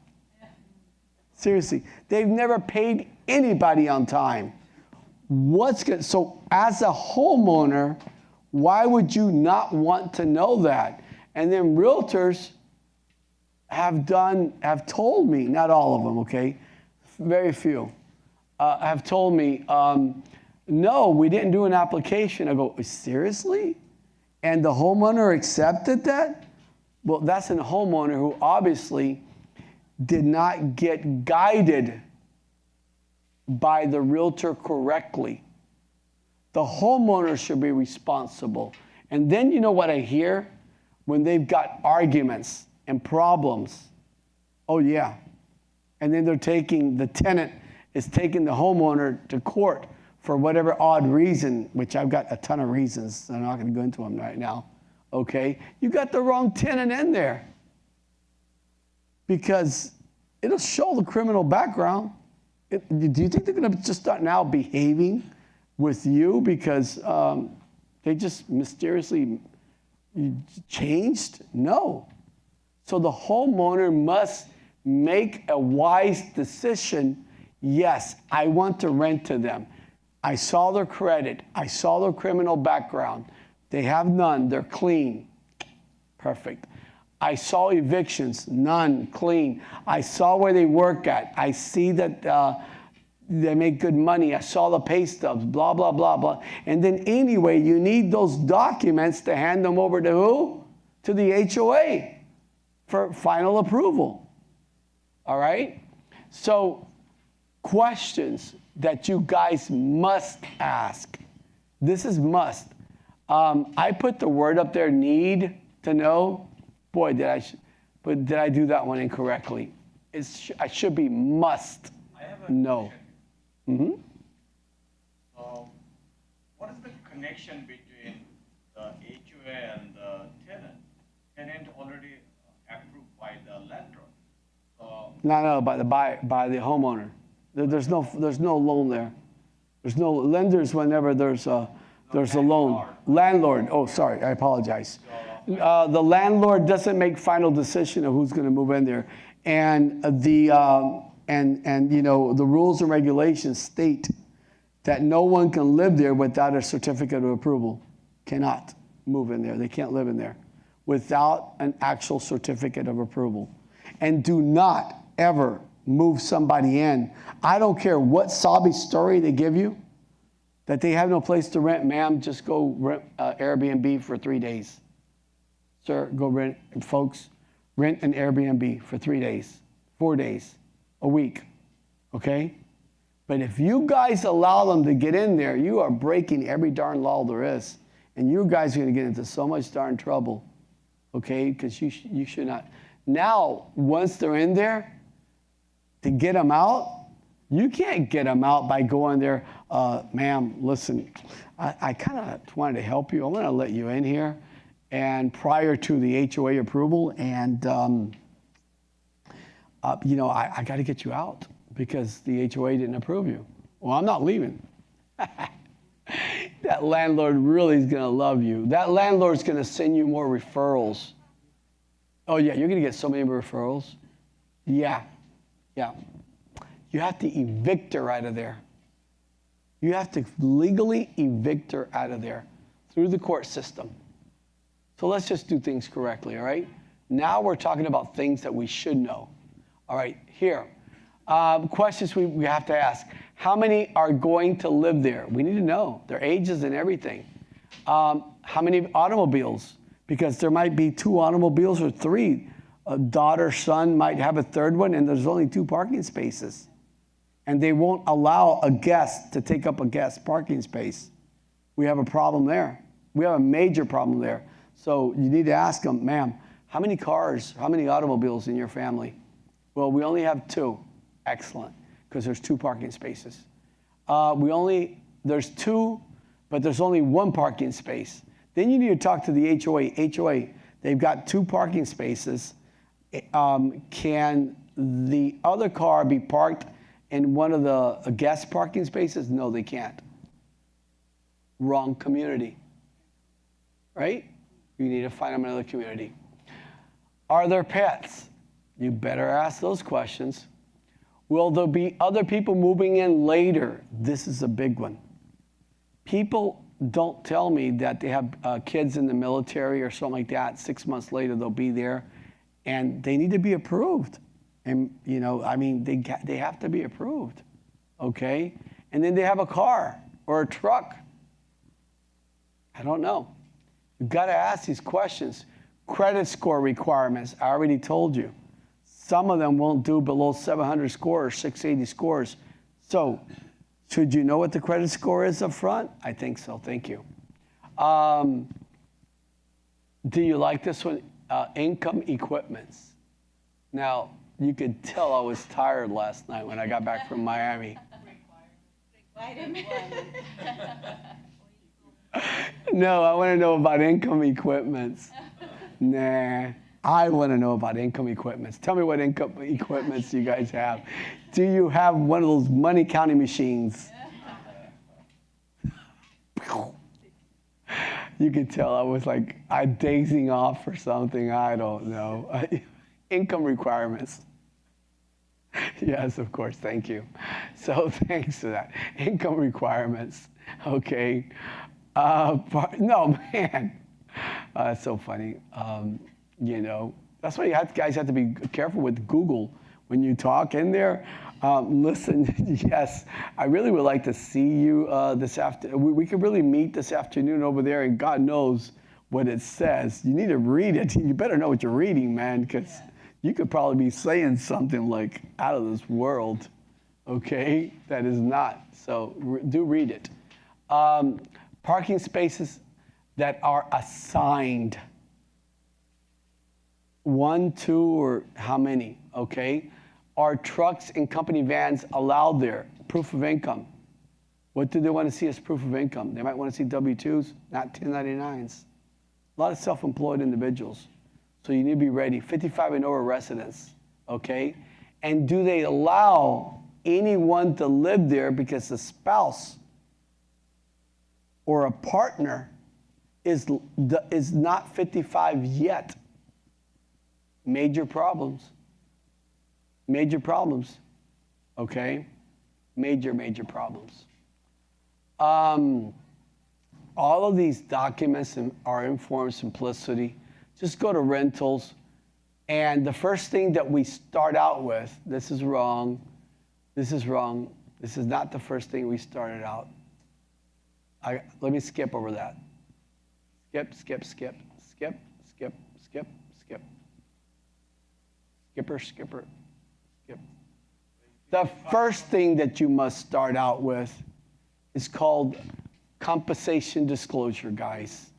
Seriously. They've never paid anybody on time. So as a homeowner, why would you not want to know that? And then realtors have told me, not all of them, okay, very few, have told me no, we didn't do an application. I go, seriously? And the homeowner accepted that? Well, that's a homeowner who obviously did not get guided by the realtor correctly. The homeowner should be responsible. And then you know what I hear? When they've got arguments and problems. Oh, yeah. And then the tenant is taking the homeowner to court for whatever odd reason, which I've got a ton of reasons. I'm not going to go into them right now. Okay? You got the wrong tenant in there. Because it'll show the criminal background. Do you think they're going to just start now behaving with you because they just mysteriously changed? No. So the homeowner must make a wise decision. Yes, I want to rent to them. I saw their credit. I saw their criminal background. They have none. They're clean. Perfect. I saw evictions. None. Clean. I saw where they work at. I see that they make good money. I saw the pay stubs. Blah, blah, blah, blah. And then anyway, you need those documents to hand them over to who? To the HOA for final approval. All right? So questions that you guys must ask. This is must. I put the word up there, need to know. Boy, did I do that one incorrectly. I should be must know. Mm-hmm. What is the connection between the HOA and the tenant? Tenant already approved by the landlord. No, by the homeowner. There's no loan there. There's no lenders whenever there's a loan. Landlord. Oh, sorry, I apologize. The landlord doesn't make final decision of who's going to move in there, and the rules and regulations state that no one can live there without a certificate of approval. Cannot move in there. They can't live in there without an actual certificate of approval. And do not ever move somebody in. I don't care what sobby story they give you, that they have no place to rent. Ma'am, just go rent Airbnb for 3 days. Sir, go rent, folks, rent an Airbnb for 3 days, 4 days, a week, okay? But if you guys allow them to get in there, you are breaking every darn law there is. And you guys are going to get into so much darn trouble, okay? Because you should not. Now, once they're in there, to get them out, you can't get them out by going there, ma'am, listen, I kind of wanted to help you. I'm going to let you in here. And prior to the HOA approval, and, I got to get you out because the HOA didn't approve you. Well, I'm not leaving. That landlord really is going to love you. That landlord's going to send you more referrals. Oh, yeah, you're going to get so many referrals. Yeah. You have to evict her out of there. You have to legally evict her out of there through the court system. So let's just do things correctly, all right? Now we're talking about things that we should know. All right, here. Questions we have to ask. How many are going to live there? We need to know their ages and everything. How many automobiles? Because there might be 2 automobiles or 3. A daughter, son might have a 3rd one, and there's only 2 parking spaces. And they won't allow a guest to take up a guest parking space. We have a problem there. We have a major problem there. So you need to ask them, ma'am, how many cars, how many automobiles in your family? Well, we only have 2. Excellent, because there's 2 parking spaces. There's 2, but there's only 1 parking space. Then you need to talk to the HOA. HOA, they've got 2 parking spaces. Can the other car be parked in one of the guest parking spaces? No, they can't. Wrong community, right? You need to find them another community. Are there pets? You better ask those questions. Will there be other people moving in later? This is a big one. People don't tell me that they have kids in the military or something like that. 6 months later, they'll be there. And they need to be approved. And, they have to be approved. Okay? And then they have a car. or a truck? I don't know. You've got to ask these questions. Credit score requirements, I already told you. Some of them won't do below 700 scores, 680 scores. So should you know what the credit score is up front? I think so. Thank you. Do you like this one? Income equipments. Now, you could tell I was tired last night when I got back from Miami. No, I want to know about income equipments. Nah, I want to know about income equipments. Tell me what income equipments you guys have. Do you have one of those money counting machines? You could tell I was like, I'm dazing off or something. I don't know. Income requirements. Yes, of course. Thank you. So thanks for that. Income requirements. Okay. No, man. That's so funny. You know, that's why guys have to be careful with Google when you talk in there. Listen, yes, I really would like to see you this afternoon. We could really meet this afternoon over there, and God knows what it says. You need to read it. You better know what you're reading, man, because you could probably be saying something like out of this world, okay, that is not. So do read it. Parking spaces that are assigned. 1, 2, or how many, okay? Are trucks and company vans allowed there? Proof of income. What do they want to see as proof of income? They might want to see W-2s, not 1099s. A lot of self-employed individuals. So you need to be ready. 55 and over residents, okay? And do they allow anyone to live there because the spouse or a partner is not 55 yet? Major problems. Major problems, okay? Major problems. All of these documents are in form simplicity. Just go to rentals. And the first thing that we start out with, this is wrong. This is wrong. This is not the first thing we started out. Let me skip over that. Skip. Skipper. The first thing that you must start out with is called compensation disclosure, guys.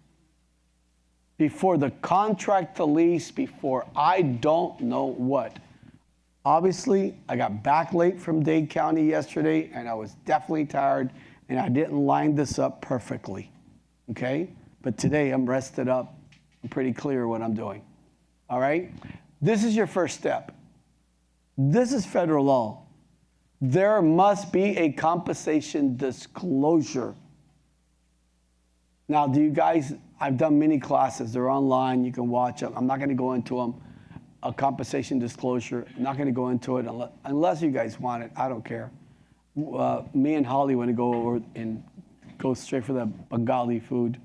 Before the contract to lease, before I don't know what. Obviously, I got back late from Dade County yesterday, and I was definitely tired, and I didn't line this up perfectly, okay? But today, I'm rested up. I'm pretty clear what I'm doing, all right? This is your first step. This is federal law. There must be a compensation disclosure. Now, do you guys, I've done many classes. They're online. You can watch them. I'm not going to go into them. A compensation disclosure. I'm not going to go into it unless you guys want it. I don't care. Me and Holly want to go over and go straight for the Bengali food.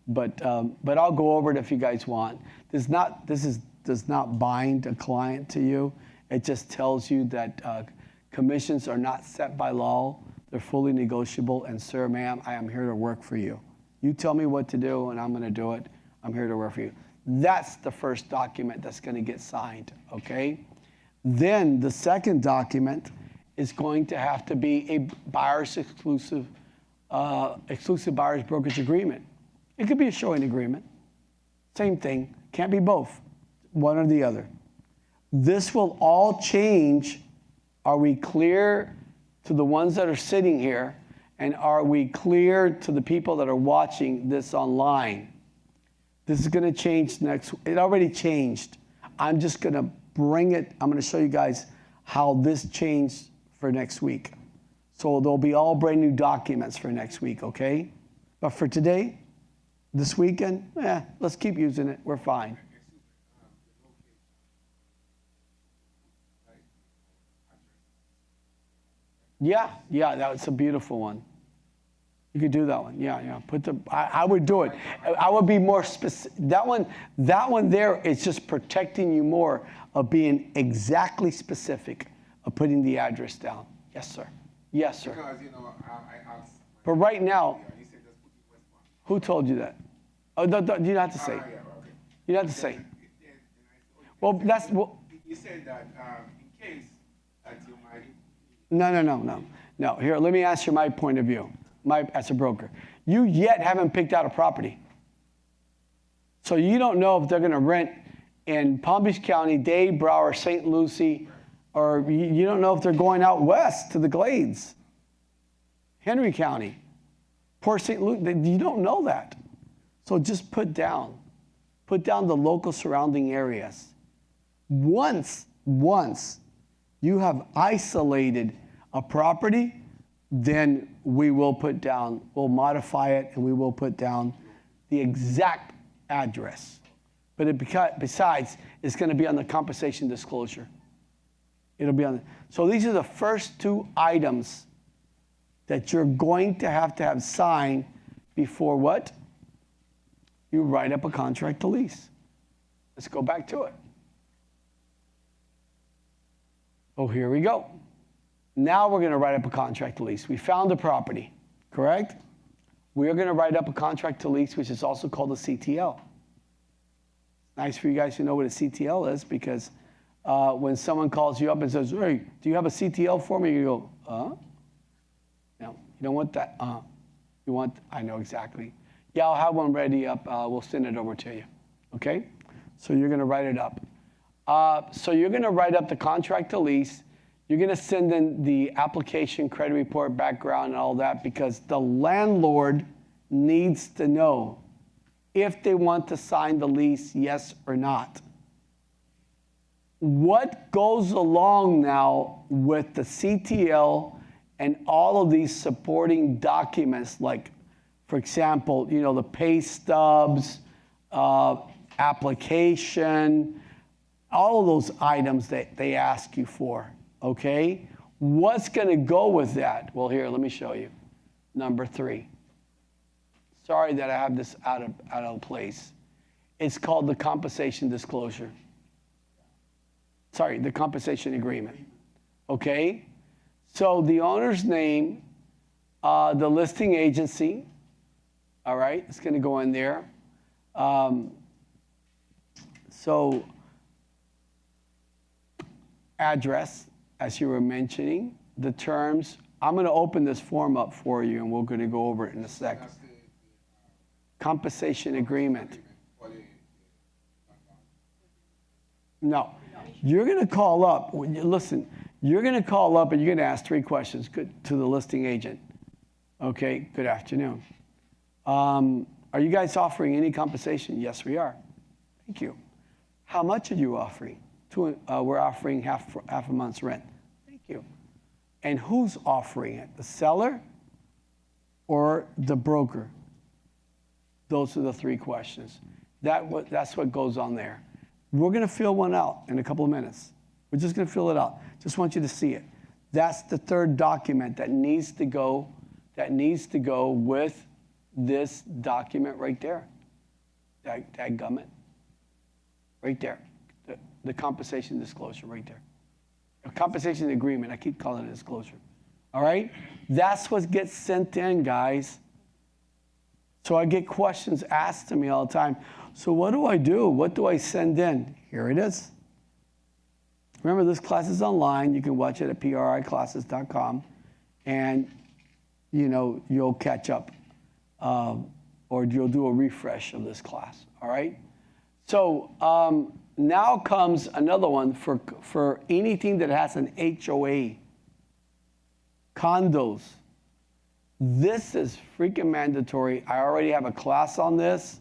But I'll go over it if you guys want. This does not bind a client to you. It just tells you that commissions are not set by law. They're fully negotiable. And sir, ma'am, I am here to work for you. You tell me what to do, and I'm going to do it. I'm here to work for you. That's the first document that's going to get signed, okay? Then the second document is going to have to be a buyer's exclusive buyer's brokerage agreement. It could be a showing agreement. Same thing. Can't be both. One or the other. This will all change. Are we clear to the ones that are sitting here? And are we clear to the people that are watching this online? This is going to change next. It already changed. I'm just going to bring it. I'm going to show you guys how this changed for next week. So there'll be all brand new documents for next week, okay? But for today, this weekend, let's keep using it. We're fine. Yeah, that's a beautiful one. You could do that one. Yeah. I would do it. I would be more specific. That one there is just protecting you more of being exactly specific of putting the address down. Yes, sir. Because, I asked But right now, who told you that? Oh, no, you don't have to say. You don't have to say. Well, that's well. You said that in case that you might. No. Here, let me answer my point of view. As a broker, you yet haven't picked out a property, so you don't know if they're going to rent in Palm Beach County, Dade, Broward, St. Lucie, or you don't know if they're going out west to the Glades, Henry County, Port St. Lucie. You don't know that, so just put down the local surrounding areas. Once you have isolated a property, then we'll modify it and we will put down the exact address. But besides, it's going to be on the compensation disclosure. It'll be on. So these are the first two items that you're going to have signed before what? You write up a contract to lease. Let's go back to it. Oh, here we go. Now we're going to write up a contract to lease. We found the property, correct? We are going to write up a contract to lease, which is also called a CTL. Nice for you guys to know what a CTL is, because when someone calls you up and says, hey, do you have a CTL for me? You go, No, you don't want that. You want, I know exactly. Yeah, I'll have one ready up. We'll send it over to you. Okay? So you're going to write it up. So you're going to write up the contract to lease. You're going to send in the application, credit report, background, and all that, because the landlord needs to know if they want to sign the lease, yes or not. What goes along now with the CTL and all of these supporting documents, like, for example, the pay stubs, application, all of those items that they ask you for. Okay, what's going to go with that? Well, here, let me show you. Number 3. Sorry that I have this out of place. It's called the compensation disclosure. Sorry, the compensation agreement. Okay, so the owner's name, the listing agency. All right, it's going to go in there. So address, as you were mentioning, the terms. I'm going to open this form up for you, and we're going to go over it in a second. Compensation agreement. No. You're going to call up. Listen, you're going to call up, and you're going to ask 3 questions to the listing agent. Okay, good afternoon. Are you guys offering any compensation? Yes, we are. Thank you. How much are you offering? We're offering half a month's rent. Thank you. And who's offering it? The seller or the broker? Those are the 3 questions. That's what goes on there. We're going to fill one out in a couple of minutes. We're just going to fill it out. Just want you to see it. That's the 3rd document that needs to go with this document right there. That gummit. Right there. The compensation disclosure right there. A compensation agreement. I keep calling it a disclosure. All right? That's what gets sent in, guys. So I get questions asked to me all the time. So what do I do? What do I send in? Here it is. Remember, this class is online. You can watch it at priclasses.com. And, you'll catch up. Or you'll do a refresh of this class. All right? So now comes another one for anything that has an HOA. Condos. This is freaking mandatory. I already have a class on this.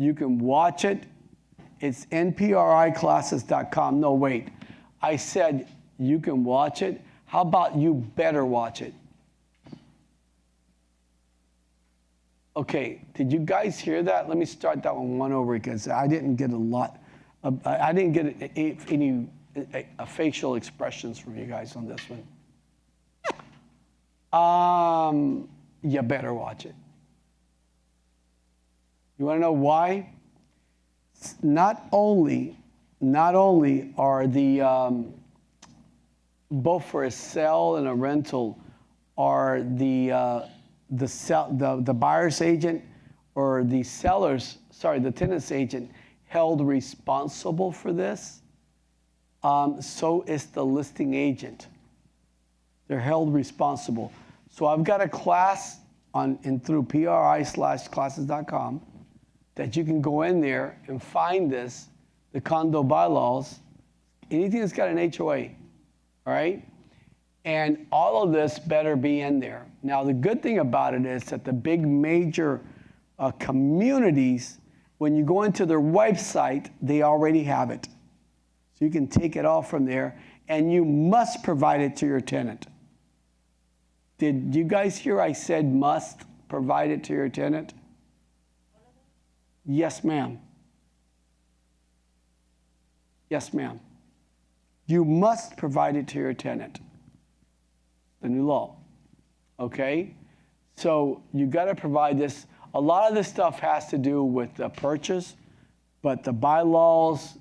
You can watch it. It's npriclasses.com. No, wait. I said you can watch it. How about you better watch it? Okay, did you guys hear that? Let me start that one over because I didn't get a lot. I didn't get any facial expressions from you guys on this one. You better watch it. You want to know why? Not only are the both for a sale and a rental are the the buyer's agent or the the tenant's agent held responsible for this. So is the listing agent. They're held responsible. So I've got a class through pri/classes.com that you can go in there and find this, the condo bylaws, anything that's got an HOA, all right? And all of this better be in there. Now, the good thing about it is that the big major communities, when you go into their website, they already have it. So you can take it all from there, and you must provide it to your tenant. Did you guys hear I said must provide it to your tenant? Yes, ma'am. Yes, ma'am. You must provide it to your tenant. The new law. Okay? So you got to provide this. A lot of this stuff has to do with the purchase, but the bylaws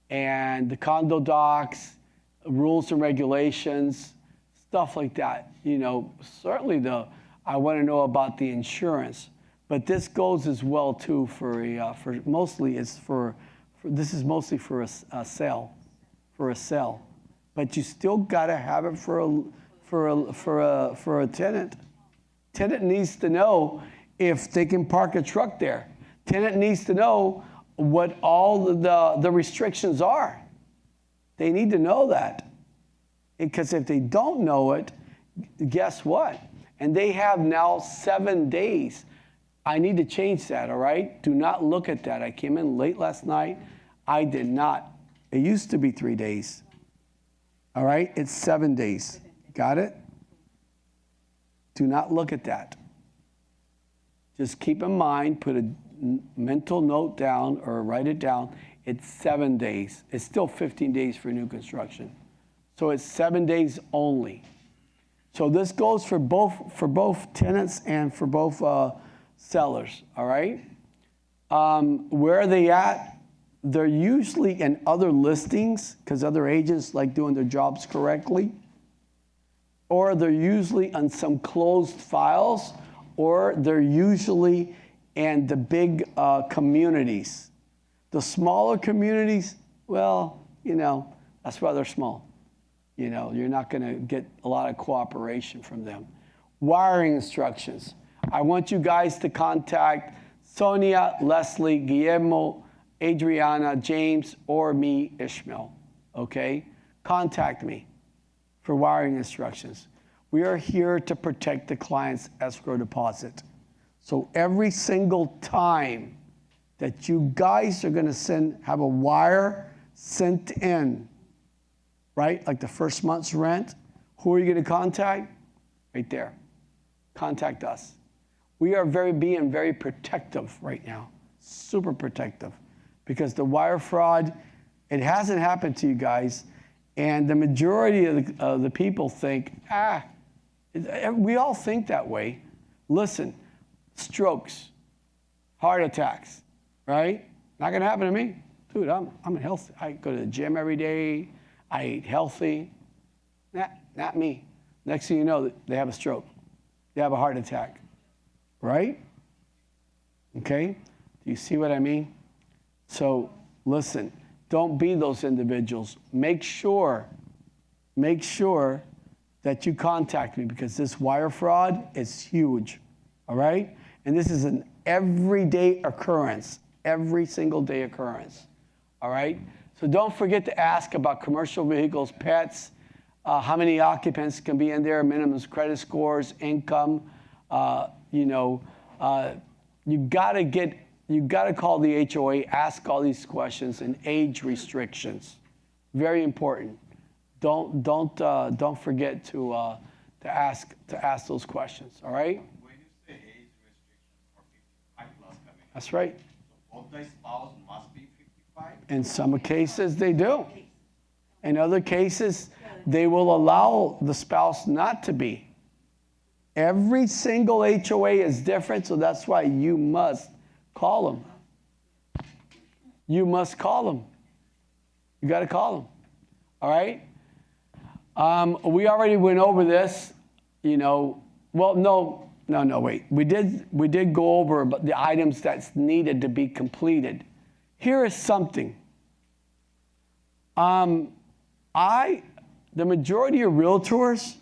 and the condo docs, rules and regulations, stuff like that. You know, certainly I want to know about the insurance, but this goes as well too for this is mostly for a sale, but you still got to have it for a tenant. Tenant needs to know if they can park a truck there. Tenant needs to know what all the restrictions are. They need to know that. Because if they don't know it, guess what? And they have now 7 days. I need to change that, all right? Do not look at that. I came in late last night. I did not. It used to be 3 days. All right? It's 7 days. Got it? Do not look at that. Just keep in mind, put a mental note down or write it down. It's 7 days. It's still 15 days for new construction. So it's 7 days only. So this goes for both tenants and for both sellers, all right? Where are they at? They're usually in other listings because other agents like doing their jobs correctly. Or they're usually on some closed files, or they're usually in the big communities. The smaller communities, well, you know, that's why they're small. You know, you're not going to get a lot of cooperation from them. Wiring instructions. I want you guys to contact Sonia, Leslie, Guillermo, Adriana, James, or me, Ismael. Okay? Contact me for wiring instructions. We are here to protect the client's escrow deposit. So every single time that you guys are going to have a wire sent in, right? Like the first month's rent. Who are you going to contact? Right there. Contact us. We are being very protective right now. Super protective. Because the wire fraud, it hasn't happened to you guys. And the majority of the people think, we all think that way. Listen, strokes, heart attacks, right? Not going to happen to me. Dude, I'm healthy. I go to the gym every day. I eat healthy. Not me. Next thing you know, they have a stroke. They have a heart attack. Right? Okay? Do you see what I mean? So, listen, don't be those individuals. Make sure that you contact me because this wire fraud is huge. All right? And this is an everyday occurrence. Every single day occurrence. All right? So don't forget to ask about commercial vehicles, pets, how many occupants can be in there, minimum credit scores, income. You got to call the HOA, ask all these questions, and age restrictions. Very important. Don't forget to ask those questions. All right. When you say age restriction for 55 plus coming, That's right. so both the spouse must be 55. In some cases, they do. In other cases, they will allow the spouse not to be. Every single HOA is different, so that's why you must call them. You must call them. You got to call them. All right? We already went over this, well, no, No, wait. We did go over the items that's needed to be completed. Here is something. The majority of realtors,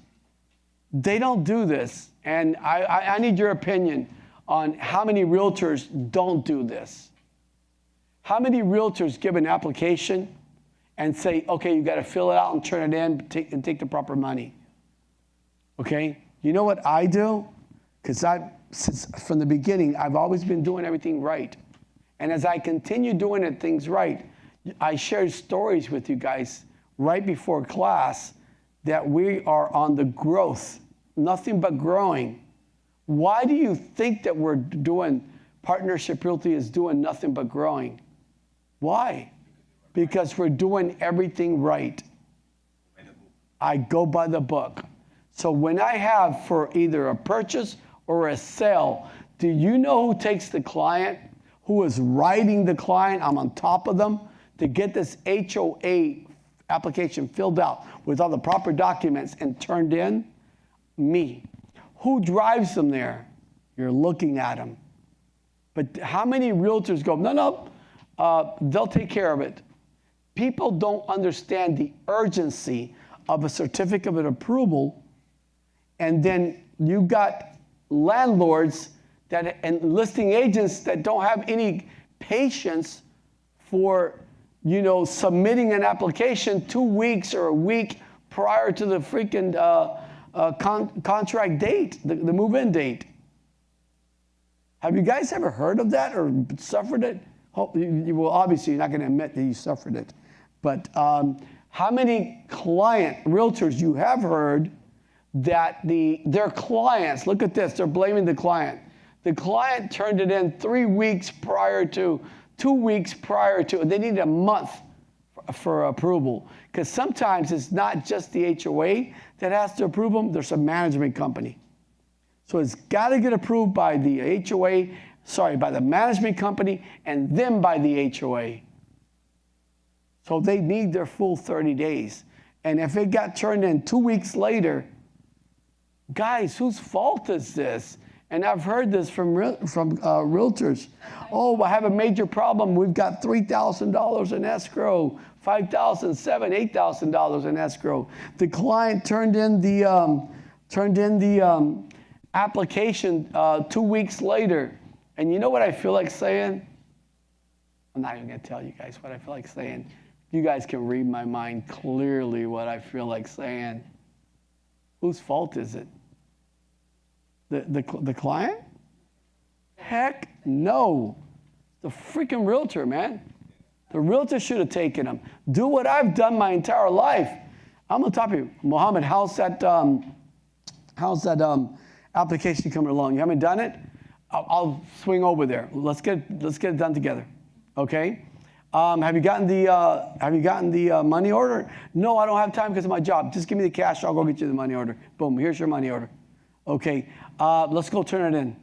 they don't do this. And I need your opinion on how many realtors don't do this. How many realtors give an application and say, okay, you got to fill it out and turn it in and take the proper money? Okay? You know what I do? Because since from the beginning, I've always been doing everything right. And as I continue doing things right, I shared stories with you guys right before class that we are on the growth, nothing but growing. Why do you think that we're doing, Partnership Realty is doing nothing but growing? Why? Because we're doing everything right. I go by the book. So when I have for either a purchase or a sale, do you know who takes the client, who is writing the client? I'm on top of them to get this HOA application filled out with all the proper documents and turned in? Me. Who drives them there? You're looking at them. But how many realtors go, no, they'll take care of it. People don't understand the urgency of a certificate of approval, and then you got landlords and listing agents that don't have any patience for, submitting an application 2 weeks or a week prior to the freaking contract date, the move-in date. Have you guys ever heard of that or suffered it? Well, obviously, you're not going to admit that you suffered it. But how many realtors you have heard that their clients, look at this, they're blaming the client. The client turned it in 3 weeks prior to, 2 weeks prior to, they need a month for approval. Because sometimes it's not just the HOA that has to approve them, there's a management company. So it's got to get approved by the by the management company, and then by the HOA. So they need their full 30 days. And if it got turned in 2 weeks later, guys, whose fault is this? And I've heard this from realtors. Oh, I have a major problem. We've got $3,000 in escrow, $5,000, $7,000, $8,000 in escrow. The client turned in the application 2 weeks later. And you know what I feel like saying? I'm not even going to tell you guys what I feel like saying. You guys can read my mind clearly what I feel like saying. Whose fault is it? The client? Heck no. The freaking realtor, man. The realtor should have taken them. Do what I've done my entire life. I'm on top of you. Mohammed, how's that application coming along? You haven't done it? I'll swing over there. Let's get it done together. Okay? Have you gotten the money order? No, I don't have time because of my job. Just give me the cash. I'll go get you the money order. Boom. Here's your money order. Okay. Let's go turn it in.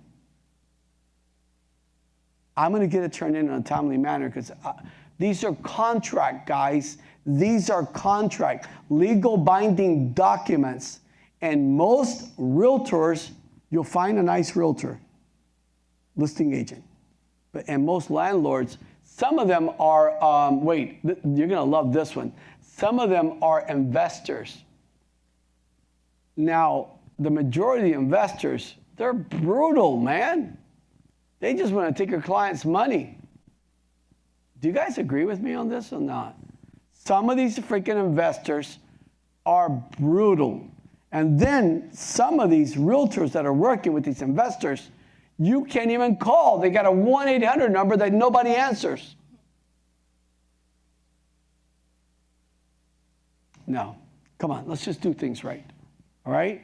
I'm going to get it turned in a timely manner because these are contract, guys. These are contract, legal binding documents. And most realtors, you'll find a nice realtor, listing agent. And most landlords, some of them are, you're going to love this one. Some of them are investors. Now, the majority of investors, they're brutal, man. They just want to take your client's money. Do you guys agree with me on this or not? Some of these freaking investors are brutal. And then some of these realtors that are working with these investors, you can't even call. They got a 1-800 number that nobody answers. No. Come on, let's just do things right. All right?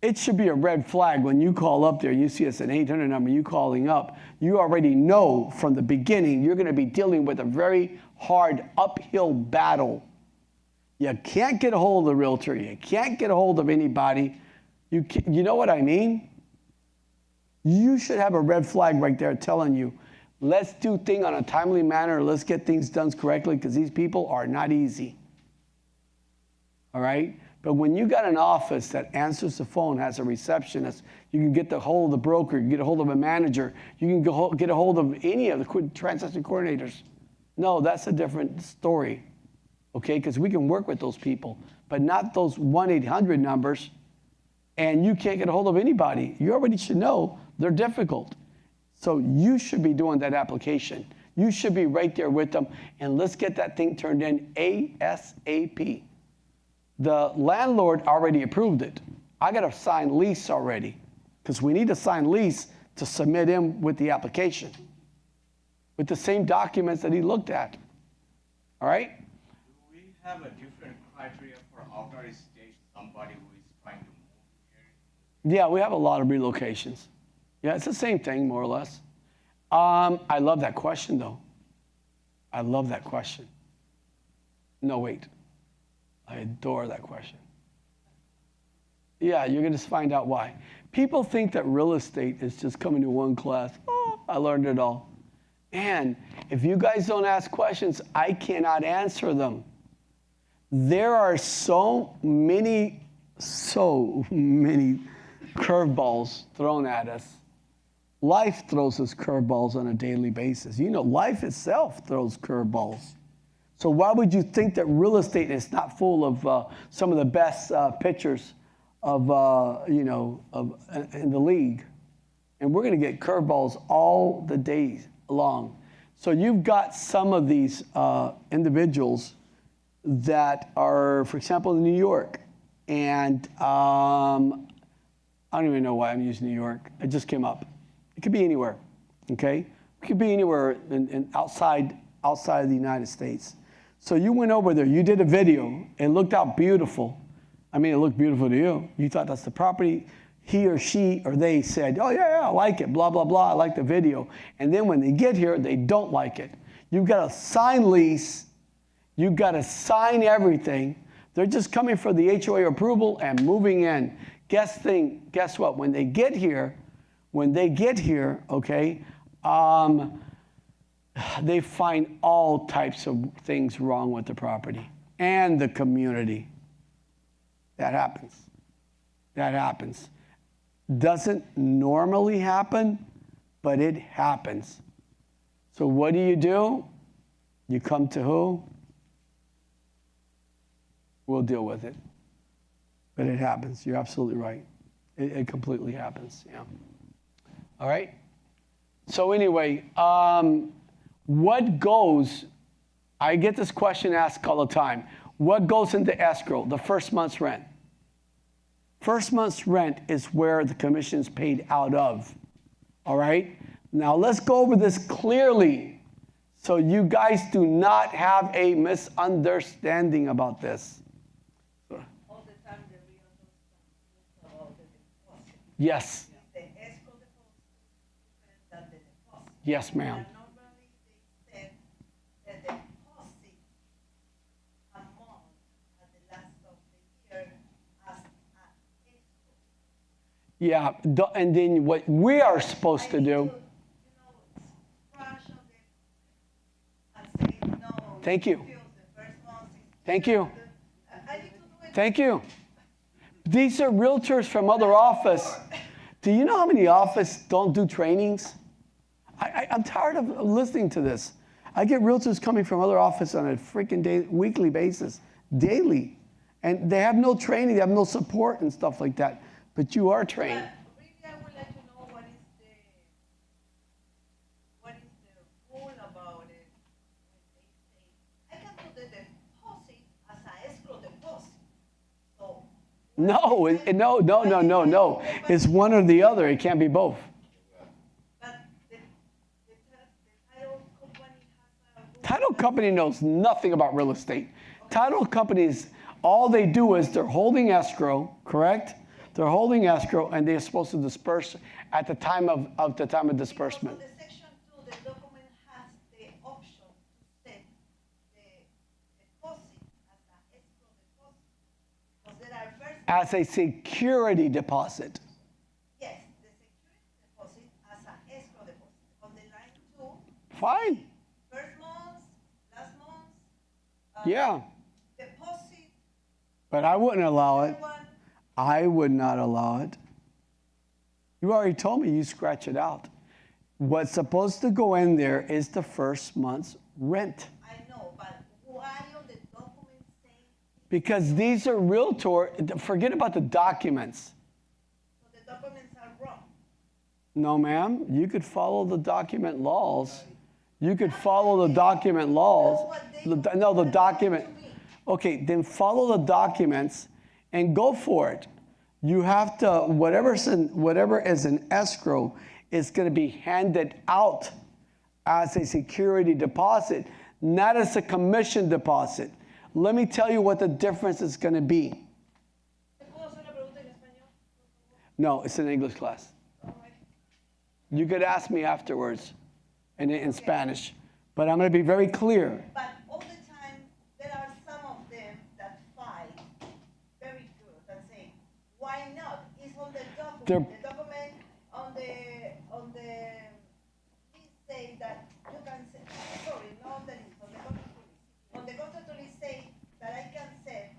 It should be a red flag when you call up there, you see it's an 800 number, you calling up. You already know from the beginning you're going to be dealing with a very hard uphill battle. You can't get a hold of the realtor. You can't get a hold of anybody. You know what I mean? You should have a red flag right there telling you, let's do things on a timely manner. Let's get things done correctly because these people are not easy. All right? But when you got an office that answers the phone, has a receptionist, you can get a hold of the broker, you can get a hold of a manager, you can get a hold of any of the transaction coordinators. No, that's a different story, okay? Because we can work with those people, but not those 1-800 numbers, and you can't get a hold of anybody. You already should know they're difficult. So you should be doing that application. You should be right there with them, and let's get that thing turned in ASAP. The landlord already approved it. I got to sign lease already because we need to sign lease to submit him with the application with the same documents that he looked at. All right? Do we have a different criteria for outer state, somebody who is trying to move here? Yeah, we have a lot of relocations. Yeah, it's the same thing, more or less. I love that question, though. I love that question. No, wait. I adore that question. Yeah, you're going to find out why. People think that real estate is just coming to one class. Oh, I learned it all. Man, if you guys don't ask questions, I cannot answer them. There are so many curveballs thrown at us. Life throws us curveballs on a daily basis. You know, life itself throws curveballs. So why would you think that real estate is not full of some of the best pitchers of in the league? And we're going to get curveballs all the days long. So you've got some of these individuals that are, for example, in New York, and I don't even know why I'm using New York. It just came up. It could be anywhere. Okay, it could be anywhere outside of the United States. So you went over there, you did a video, it looked out beautiful. I mean, it looked beautiful to you. You thought that's the property. He or she or they said, oh, yeah, I like it, blah, blah, blah, I like the video. And then when they get here, they don't like it. You've got to sign lease. You've got to sign everything. They're just coming for the HOA approval and moving in. Guess what? When they get here, okay, they find all types of things wrong with the property and the community. That happens. Doesn't normally happen, but it happens. So what do? You come to who? We'll deal with it. But it happens. You're absolutely right. It completely happens. Yeah. All right? So anyway, what goes, I get this question asked all the time. What goes into escrow? The first month's rent. First month's rent is where the commission is paid out of. All right? Now let's go over this clearly so you guys do not have a misunderstanding about this. All the time the realtors talk about the deposit. Yes. The escrow deposit is different than the deposit. Yes, ma'am. And normally they said the deposit amount at the last of the year as an escrow. Yeah, and then what we are supposed to do. Scratch on it and say no. Thank you. The first month is Thank you. I need to do it. Thank you. These are realtors from other office. Do you know how many offices don't do trainings? I'm tired of listening to this. I get realtors coming from other offices on a freaking weekly basis, daily. And they have no training, they have no support and stuff like that. But you are trained. But really, I would like to know what is the rule about it when they say, I can put the deposit as an escrow deposit. So, No. It's one or the other. It can't be both. but the title company has a rule. Title company knows nothing about real estate. Title companies, all they do is they're holding escrow, correct? They're holding escrow, and they're supposed to disperse at the time of disbursement. Because on the section 2, the document has the option to set the deposit as an escrow deposit. Because there are first. As a security deposit. Yes, the security deposit as an escrow deposit. On the line 2. Fine. First month, last month. Yeah. Deposit. But I wouldn't allow it. Everyone, I would not allow it. You already told me you scratch it out. What's supposed to go in there is the first month's rent. I know, but why on the document saying, Because these are Realtor, forget about the documents. so the documents are wrong? No, ma'am, you could follow the document laws. You could follow the document laws. No, the document. Okay, then follow the documents and go for it. You have to, whatever is in escrow is going to be handed out as a security deposit, not as a commission deposit. Let me tell you what the difference is going to be. ¿Te puedo hacer una pregunta en español? No, it's an English class. You could ask me afterwards in Spanish, but I'm going to be very clear. But all the time, there are some of them that fight very good and say, why not? It's on the document. The document on the lease say that you can say, sorry, not on the lease, on the contract to lease. On the contract to lease say that I can set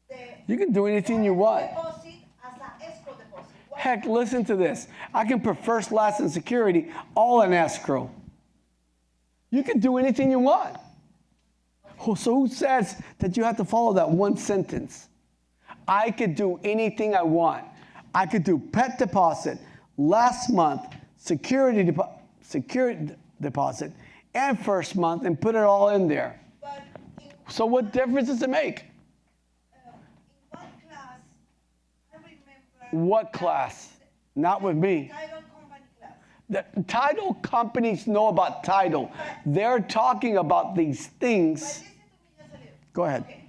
the You can do anything you want. deposit as an escrow deposit. Why Heck, listen to this. I can put first, last, and security all in escrow. You can do anything you want. So who says that you have to follow that one sentence? I could do anything I want. I could do pet deposit, last month, security deposit, and first month, and put it all in there. But in So what difference does it make? one class, I remember What class? Not with me. title company class. The title companies know about title. They're talking about these But things. listen to me just a little. Go ahead. Okay.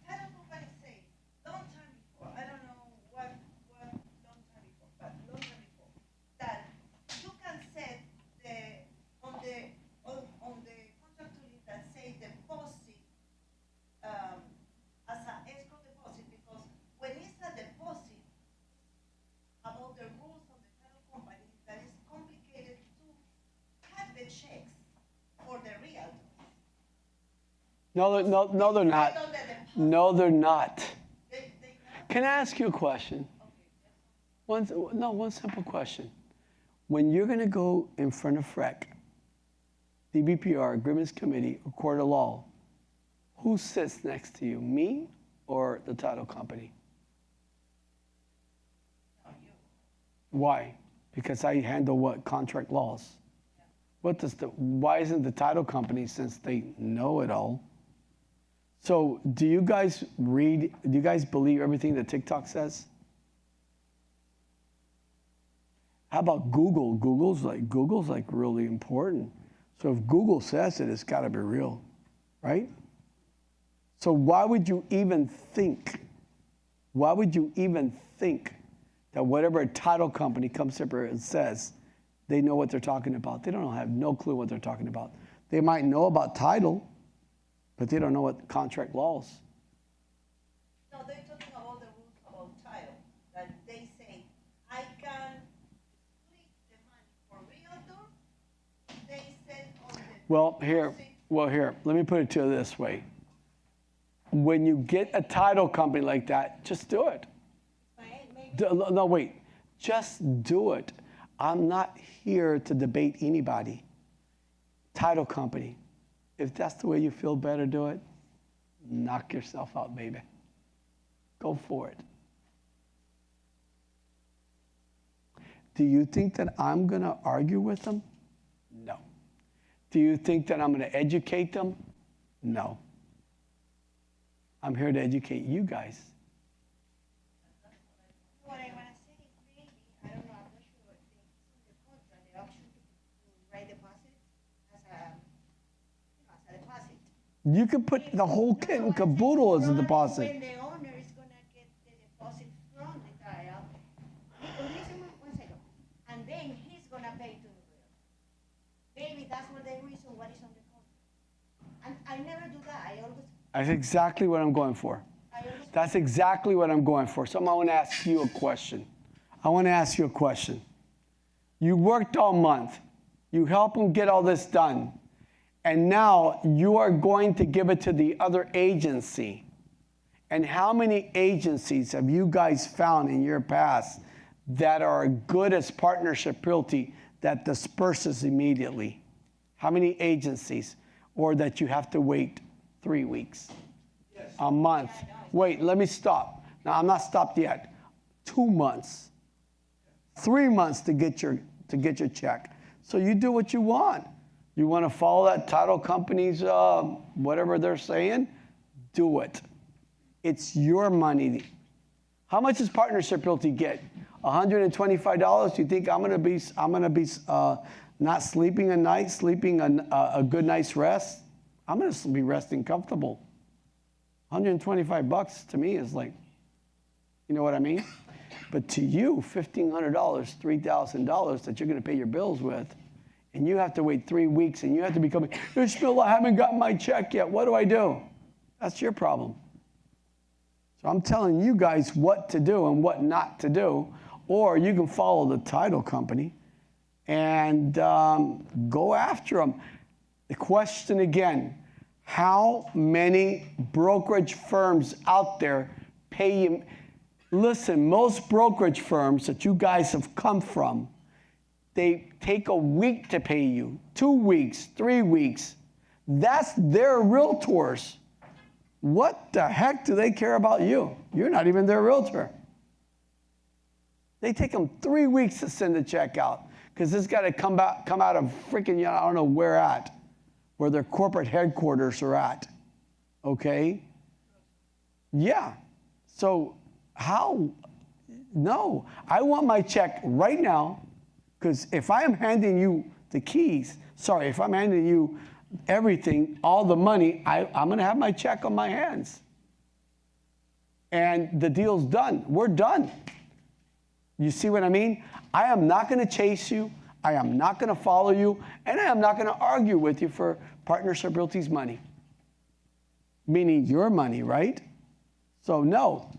Title company say, long time before, I don't know what long time before, but long time before, that you can set on the contract to lease that say deposit as an escrow deposit, because when it's a deposit, about the rules of the title company, that is complicated to cut the checks for the realtor. No, they're not. No, they're not. They Can I ask you a question? One simple question. When you're going to go in front of FREC, DBPR, Agreements Committee, or Court of Law, who sits next to you, me or the title company? Why? Because I handle what? Contract laws. Why isn't the title company, since they know it all? So do you guys believe everything that TikTok says? How about Google? Google's like really important. So if Google says it, it's got to be real, right? So why would you even think that whatever a title company comes up here and says, they know what they're talking about? They don't have no clue what they're talking about. They might know about title, but they don't know what contract laws. No, they're talking about the rules about title, that they say, I can split the money for realtor, they said on the. Here, let me put it to you this way. When you get a title company like that, just do it. No, wait, just do it. I'm not here to debate anybody. Title company. If that's the way you feel better, do it. Knock yourself out, baby. Go for it. Do you think that I'm going to argue with them? No. Do you think that I'm going to educate them? No. I'm here to educate you guys. What I want to say is maybe, I don't know, I'm not sure what they in the contract, the option to write deposit as a deposit. You can put the whole kit and caboodle as a deposit. When the owner is going to get the deposit from the title, listen one second, and then he's going to pay to the realtor. Maybe that's what the reason what is on the contract. And I never do that. That's exactly what I'm going for. That's exactly what I'm going for. So I want to ask you a question. You worked all month. You helped them get all this done. And now you are going to give it to the other agency. And how many agencies have you guys found in your past that are good as Partnership Realty that disperses immediately? How many agencies? Or that you have to wait 3 weeks, a month? Wait, let me stop. Now, I'm not stopped yet. 2 months, 3 months to get your check. So you do what you want. You want to follow that title company's whatever they're saying? Do it. It's your money. How much does Partnership Realty get? $125? You think I'm gonna be not sleeping a night, sleeping a good night's rest? I'm gonna be resting comfortable. $125 to me is like, you know what I mean? But to you, $1,500, $3,000 that you're gonna pay your bills with, and you have to wait 3 weeks, and you have to be coming, Ismael, I haven't gotten my check yet. What do I do? That's your problem. So I'm telling you guys what to do and what not to do, or you can follow the title company and go after them. The question again, how many brokerage firms out there pay you? Listen, most brokerage firms that you guys have come from, they take a week to pay you, 2 weeks, 3 weeks. That's their realtors. What the heck do they care about you? You're not even their realtor. They take them 3 weeks to send the check out because it's got to come out of freaking, I don't know where their corporate headquarters are at. Okay? Yeah. So how? No. I want my check right now because if I am handing you the keys, if I'm handing you everything, all the money, I'm going to have my check on my hands. And the deal's done. We're done. You see what I mean? I am not going to chase you. I am not going to follow you. And I am not going to argue with you for Partnership Realty's money. Meaning your money, right? So no.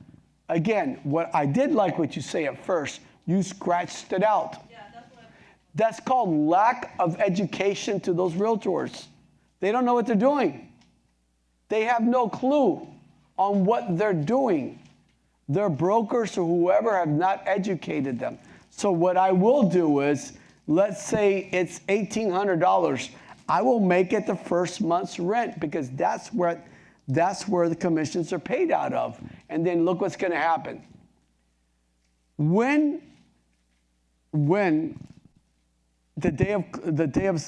Again, what I did like what you say at first, you scratched it out. Yeah, that's what That's called lack of education to those realtors. They don't know what they're doing. They have no clue on what they're doing. Their brokers or whoever have not educated them. So what I will do is, let's say it's $1,800. I will make it the first month's rent because that's where the commissions are paid out of. And then look what's going to happen. When the day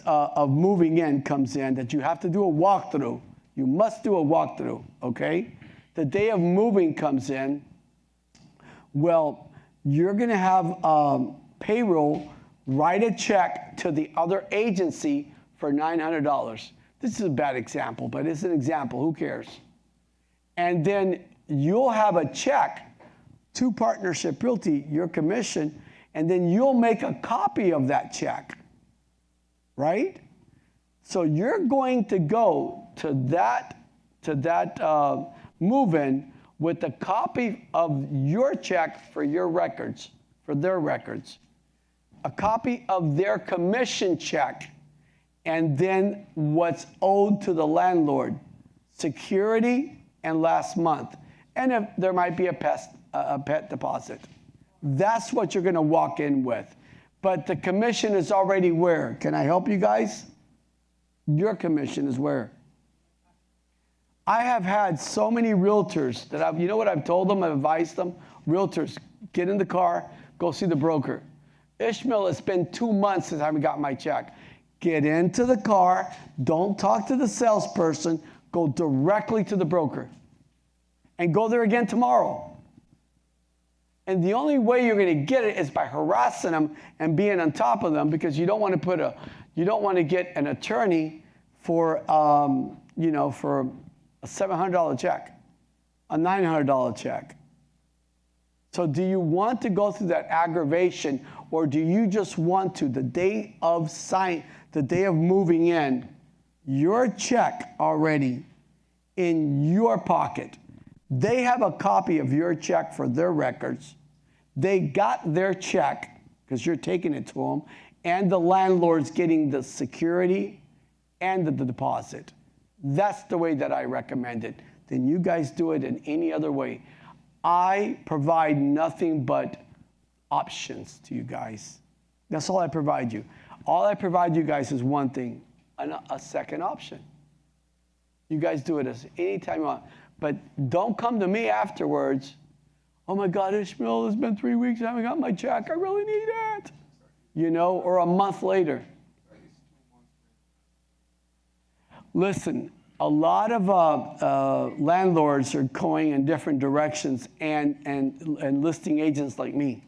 of moving in comes in, that you have to do a walkthrough. You must do a walkthrough, okay? The day of moving comes in. Well, you're going to have payroll write a check to the other agency for $900. This is a bad example, but it's an example. Who cares? And then you'll have a check to Partnership Realty, your commission, and then you'll make a copy of that check, right? So you're going to go to that move-in with a copy of your check for your records, for their records, a copy of their commission check, and then what's owed to the landlord, security and last month, and if there might be a pet deposit. That's what you're going to walk in with. But the commission is already where? Can I help you guys? Your commission is where? I have had so many realtors that you know what I've told them, I've advised them? Realtors, get in the car, go see the broker. Ismael, it's been 2 months since I haven't got my check. Get into the car, don't talk to the salesperson, go directly to the broker. And go there again tomorrow. And the only way you're going to get it is by harassing them and being on top of them, because you don't want to get an attorney for for a $700 check, a $900 check. So do you want to go through that aggravation, or do you just want to, the day of moving in, your check already in your pocket? They have a copy of your check for their records. They got their check because you're taking it to them, and the landlord's getting the security and the deposit. That's the way that I recommend it. then you guys do it in any other way. I provide nothing but options to you guys. That's all I provide you. All I provide you guys is one thing, a second option. You guys do it as anytime you want. But don't come to me afterwards. Oh my God, Ismael, it's been 3 weeks. I haven't got my check. I really need it. You know, or a month later. Listen, a lot of landlords are going in different directions and listing agents like me.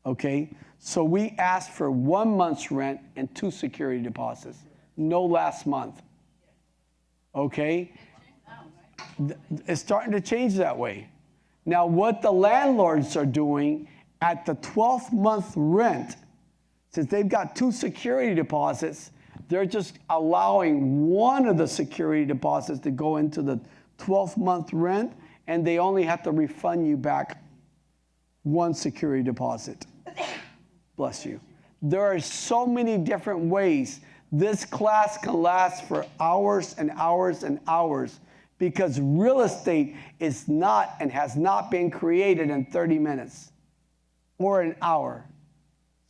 Okay? So we ask for 1 month's rent and 2 security deposits. No last month. Okay? It's starting to change that way. Now, what the landlords are doing at the 12th month rent, since they've got 2 security deposits, they're just allowing one of the security deposits to go into the 12th month rent, and they only have to refund you back 1 security deposit. Bless you. There are so many different ways. This class can last for hours and hours and hours because real estate is not and has not been created in 30 minutes or an hour.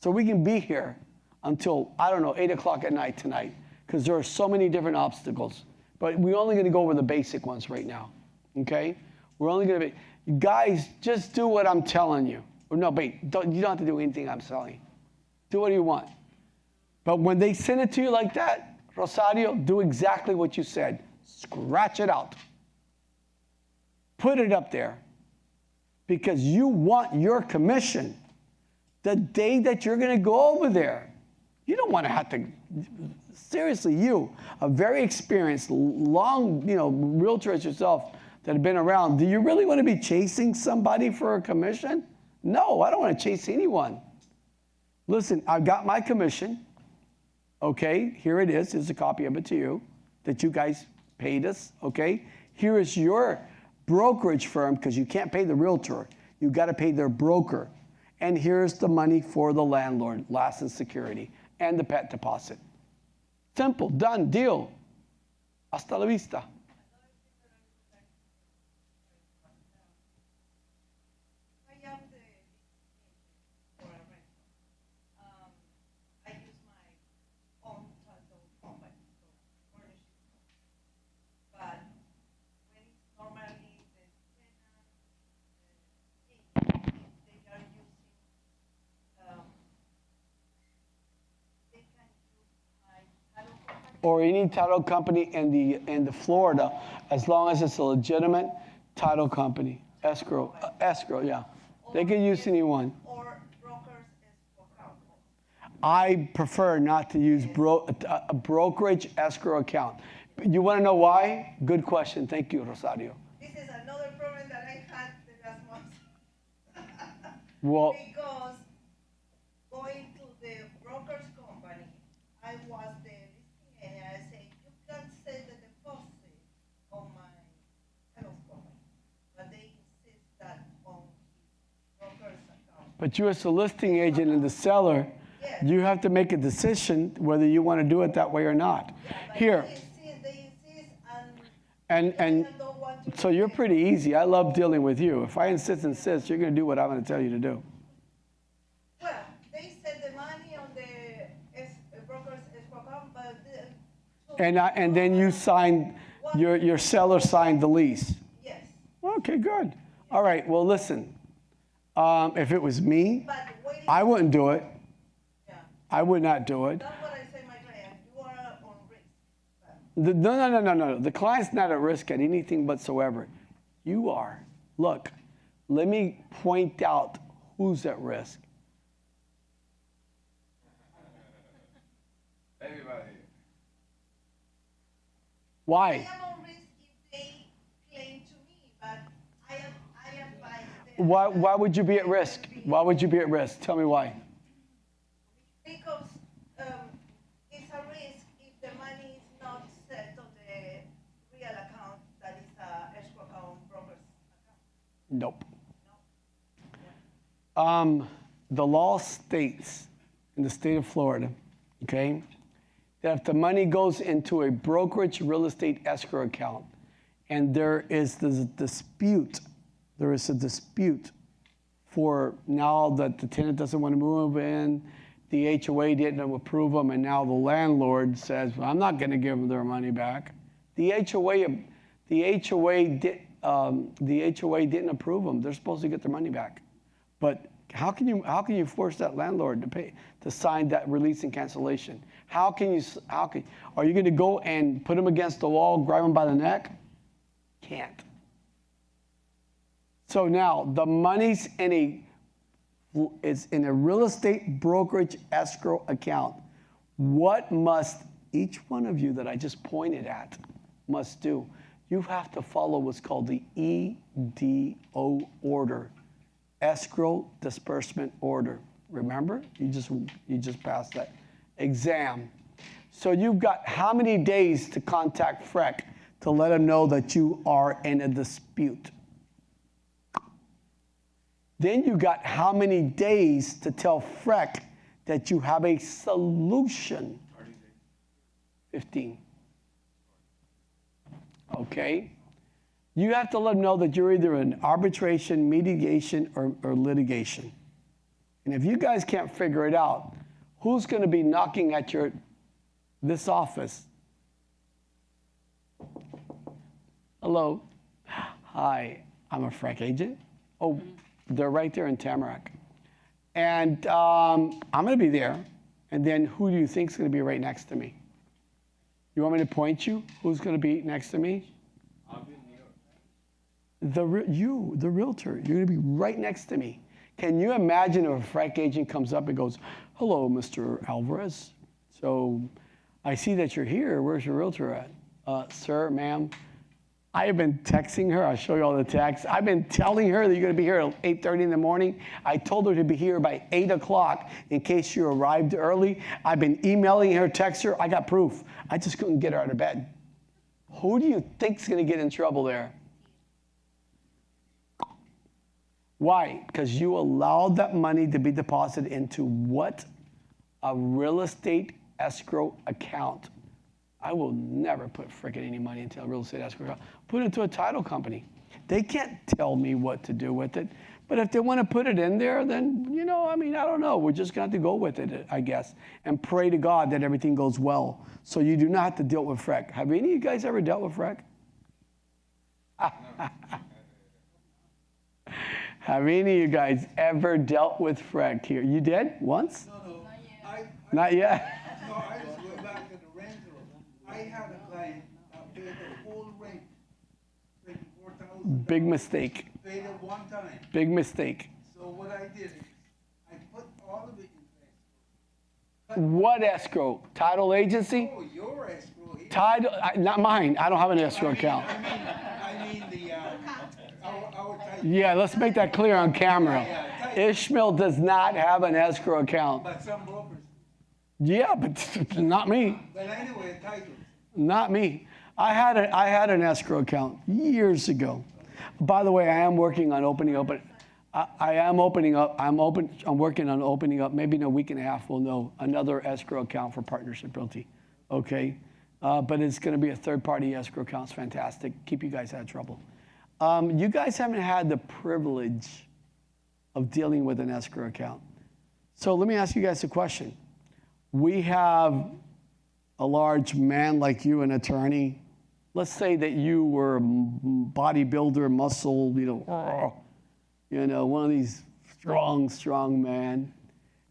So we can be here until, I don't know, 8 o'clock at night tonight because there are so many different obstacles. But we're only going to go over the basic ones right now, okay? We're only going to be, guys, just do what I'm telling you. Or no, wait, you don't have to do anything I'm telling. Do what you want. But when they send it to you like that, Rosario, do exactly what you said. Scratch it out. Put it up there. Because you want your commission the day that you're going to go over there. You don't want to have to, seriously, you, a very experienced, long, realtor as yourself that have been around, do you really want to be chasing somebody for a commission? No, I don't want to chase anyone. Listen, I've got my commission. Okay, here it is. Here's a copy of it to you that you guys paid us. Okay, here is your brokerage firm because you can't pay the realtor. You got to pay their broker. And here's the money for the landlord, last and security, and the pet deposit. Simple, done, deal. Hasta la vista. Or any title company in the Florida, as long as it's a legitimate title company, escrow, yeah. They can use anyone. Or brokers escrow account. I prefer not to use a brokerage escrow account. You want to know why? Good question. Thank you, Rosario. This is another problem that I had the last month. Well, because going to the broker's company, I was the listing agent. I say, you can set the deposit on my title company, but they insist that on his broker's account. but you as a listing agent and the seller, Yes. you have to make a decision whether you want to do it that way or not. Yeah, but Here, they insist and I don't want to so you're pretty easy. I love dealing with you. If I insist, you're going to do what I'm going to tell you to do. Well, they set the money on the broker's escrow account, but And then you signed, your seller signed the lease. yes. Okay, good. All right, well, listen. If it was me, But waiting, I wouldn't do it. yeah. I would not do it. That's what I say, my client. You are on risk. No. The client's not at risk at anything whatsoever. You are. Look, let me point out who's at risk. Everybody. Why? I am on risk if they claim to me, but I advise them. Why would you be at risk? Why would you be at risk? Tell me why. Because it's a risk if the money is not set on the real account that is a escrow account, broker's account. Nope. The law states in the state of Florida, okay, that if the money goes into a brokerage real estate escrow account, and there is this dispute. There is a dispute for now that the tenant doesn't want to move in, the HOA didn't approve them, and now the landlord says, well, I'm not going to give them their money back. The HOA didn't approve them. They're supposed to get their money back. But how can you force that landlord to sign that release and cancellation? Are you going to go and put them against the wall, grab them by the neck? Can't. So now the money's in a real estate brokerage escrow account. What must each one of you that I just pointed at must do? You have to follow what's called the EDO order, escrow disbursement order. Remember? You just passed that exam. So you've got how many days to contact FREC to let them know that you are in a dispute? Then you got how many days to tell FREC that you have a solution? 15. Okay? You have to let them know that you're either in arbitration, mediation, or litigation. And if you guys can't figure it out, who's going to be knocking at this office? Hello. Hi, I'm a FREC agent. Oh, they're right there in Tamarack. And I'm going to be there. And then who do you think is going to be right next to me? You want me to point you? Who's going to be next to me? I'll be in New York. The realtor. You're going to be right next to me. Can you imagine if a FREC agent comes up and goes, hello, Mr. Alvarez. So I see that you're here. Where's your realtor at? Sir, ma'am, I have been texting her. I'll show you all the texts. I've been telling her that you're going to be here at 8:30 in the morning. I told her to be here by 8 o'clock in case you arrived early. I've been emailing her, text her. I got proof. I just couldn't get her out of bed. Who do you think is going to get in trouble there? Why? Because you allowed that money to be deposited into what? A real estate escrow account. I will never put frickin' any money into a real estate escrow account. Put it into a title company. They can't tell me what to do with it. But if they want to put it in there, then, I don't know. We're just going to have to go with it, I guess, and pray to God that everything goes well. So you do not have to deal with FREC. Have any of you guys ever dealt with FREC? Have any of you guys ever dealt with FREC here? You did? Once? No. Not yet? No, I just went back to the rental. I had a client that paid the whole rent, $24,000. Big mistake. Paid it one time. Big mistake. So what I did is I put all of it in escrow. What escrow? Title agency? Oh, your escrow. Title, not mine. I don't have an escrow account. I mean our title. Yeah, let's make that clear on camera. Ismael does not have an escrow account. But some brokers. Yeah, but not me. But anyway, titles. Not me. I had an escrow account years ago. By the way, I am working on opening up. I'm working on opening up. Maybe in a week and a half, we'll know another escrow account for Partnership Realty. Okay, but it's going to be a third-party escrow account. It's fantastic. Keep you guys out of trouble. You guys haven't had the privilege of dealing with an escrow account. So let me ask you guys a question. We have a large man like you, an attorney. Let's say that you were a bodybuilder, muscle, one of these strong man.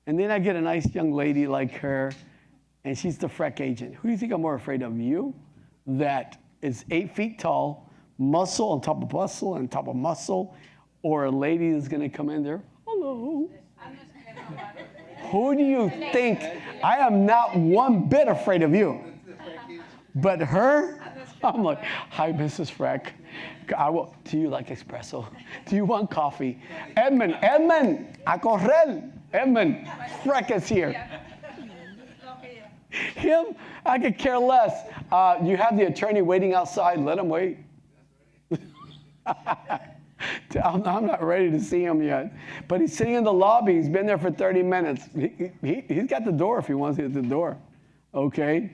And then I get a nice young lady like her, and she's the FREC agent. Who do you think I'm more afraid of? You, that is 8 feet tall, muscle on top of muscle on top of muscle, or a lady that's going to come in there, hello. Who do you think? I am not one bit afraid of you. But her, I'm like, hi, Mrs. FREC. Do you like espresso? Do you want coffee? Edmund, a correr. Edmund, FREC is here. Him, I could care less. You have the attorney waiting outside. Let him wait. I'm not ready to see him yet. But he's sitting in the lobby. He's been there for 30 minutes. He's got the door if he wants to get the door. Okay?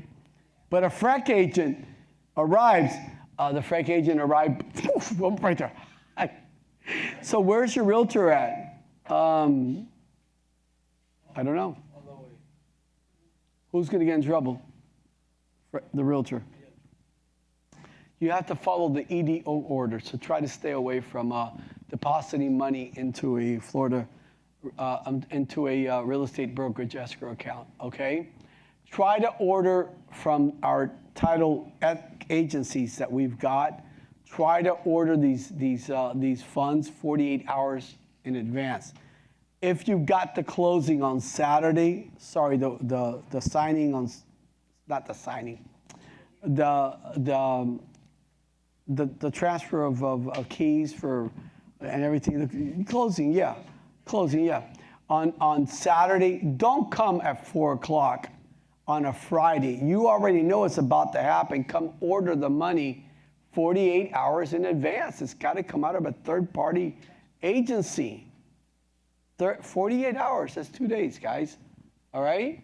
But a FREC agent arrives. The fake agent arrived, right there. So where's your realtor at? I don't know. Who's going to get in trouble? The realtor. You have to follow the EDO order, so try to stay away from depositing money into a real estate brokerage escrow account, okay? Try to order from our title agencies that we've got. Try to order these funds 48 hours in advance. If you've got the closing on Saturday, sorry, the signing on, not the signing, the transfer of keys for and everything, closing, yeah. On Saturday, don't come at 4 o'clock on a Friday. You already know it's about to happen. Come order the money 48 hours in advance. It's got to come out of a third-party agency. 48 hours, that's 2 days, guys. All right?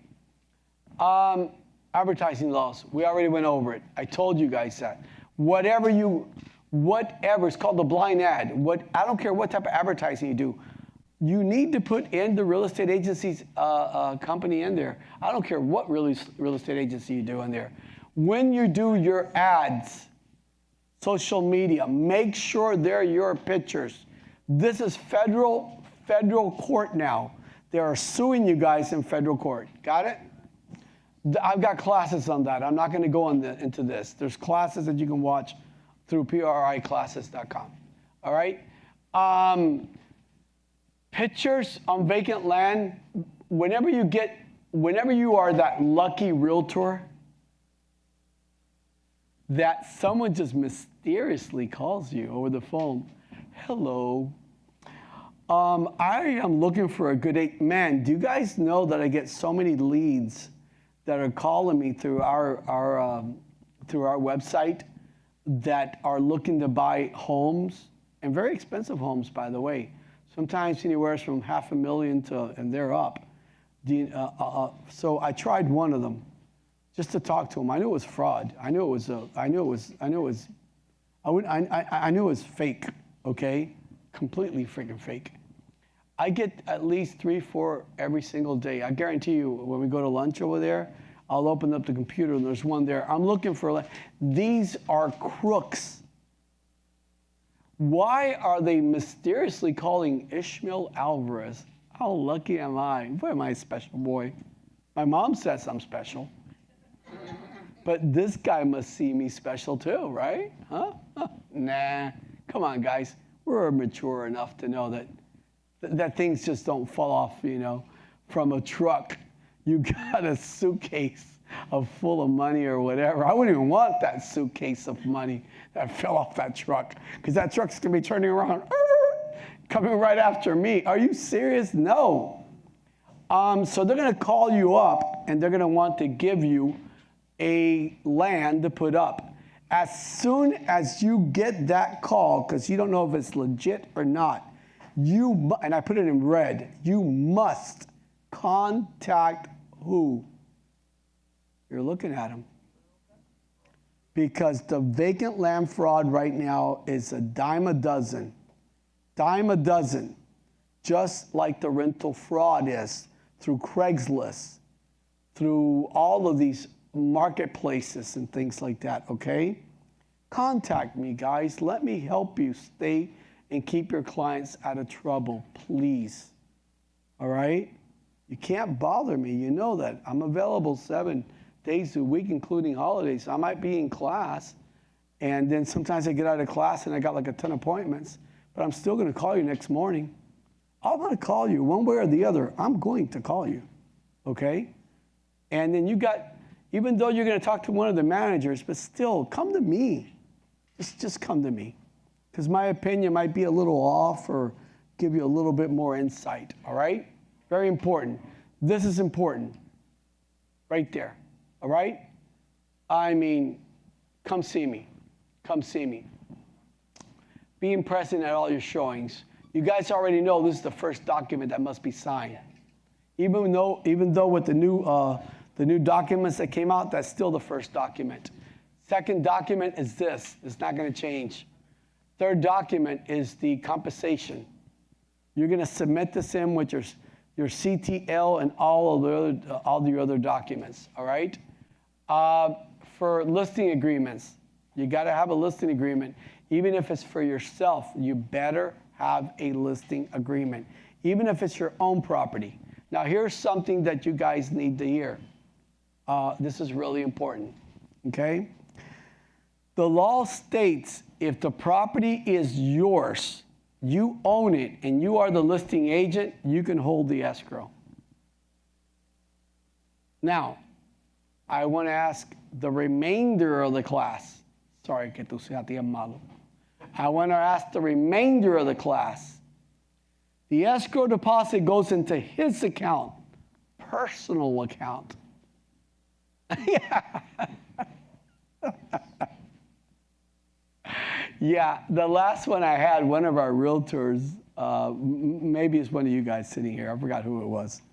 Advertising laws, we already went over it. I told you guys that. Whatever, it's called the blind ad. I don't care what type of advertising you do. You need to put in the real estate agency's company in there. I don't care what real estate agency you do in there. When you do your ads, social media, make sure they're your pictures. This is federal court now. They are suing you guys in federal court. Got it? I've got classes on that. I'm not going to go into this. There's classes that you can watch through priclasses.com. All right? Pictures on vacant land. Whenever you are that lucky realtor that someone just mysteriously calls you over the phone, hello. I am looking for a good man. Do you guys know that I get so many leads that are calling me through our website that are looking to buy homes, and very expensive homes, by the way. Sometimes anywhere from $500,000 and they're up. So I tried one of them just to talk to him. I knew it was fraud. I knew it was fake. Okay, completely freaking fake. I get at least 3, 4 every single day. I guarantee you, when we go to lunch over there, I'll open up the computer and there's one there. I'm looking for, these are crooks. Why are they mysteriously calling Ismael Alvarez? How lucky am I? Boy, am I a special boy. My mom says I'm special. But this guy must see me special too, right? Huh? Nah. Come on, guys. We're mature enough to know that things just don't fall off, from a truck. You got a suitcase full of money or whatever. I wouldn't even want that suitcase of money that fell off that truck, because that truck's going to be turning around, coming right after me. Are you serious? No. So they're going to call you up, and they're going to want to give you a land to put up. As soon as you get that call, because you don't know if it's legit or not, and I put it in red, you must contact who? You're looking at them. Because the vacant land fraud right now is a dime a dozen. Dime a dozen. Just like the rental fraud is through Craigslist, through all of these marketplaces and things like that, okay? Contact me, guys. Let me help you stay and keep your clients out of trouble, please. All right? You can't bother me. You know that. I'm available 7 days a week, including holidays. I might be in class, and then sometimes I get out of class and I got like a ton of appointments, but I'm still going to call you next morning. I'm going to call you one way or the other. I'm going to call you, okay? And then even though you're going to talk to one of the managers, but still, come to me. Just come to me, because my opinion might be a little off or give you a little bit more insight, all right? Very important. This is important right there, all right? I mean, come see me. Come see me. Being present at all your showings. You guys already know this is the first document that must be signed. Even though with the new documents that came out, that's still the first document. Second document is this. It's not going to change. Third document is the compensation. You're going to submit this in with your CTL and all the other documents, all right? For listing agreements, you got to have a listing agreement. Even if it's for yourself, you better have a listing agreement, even if it's your own property. Now, here's something that you guys need to hear. This is really important, okay? The law states if the property is yours, you own it, and you are the listing agent, you can hold the escrow. Now, I want to ask the remainder of the class. Sorry, que tú seas tía malo. I want to ask the remainder of the class. The escrow deposit goes into his account, personal account. Yeah, the last one I had, one of our realtors, maybe it's one of you guys sitting here, I forgot who it was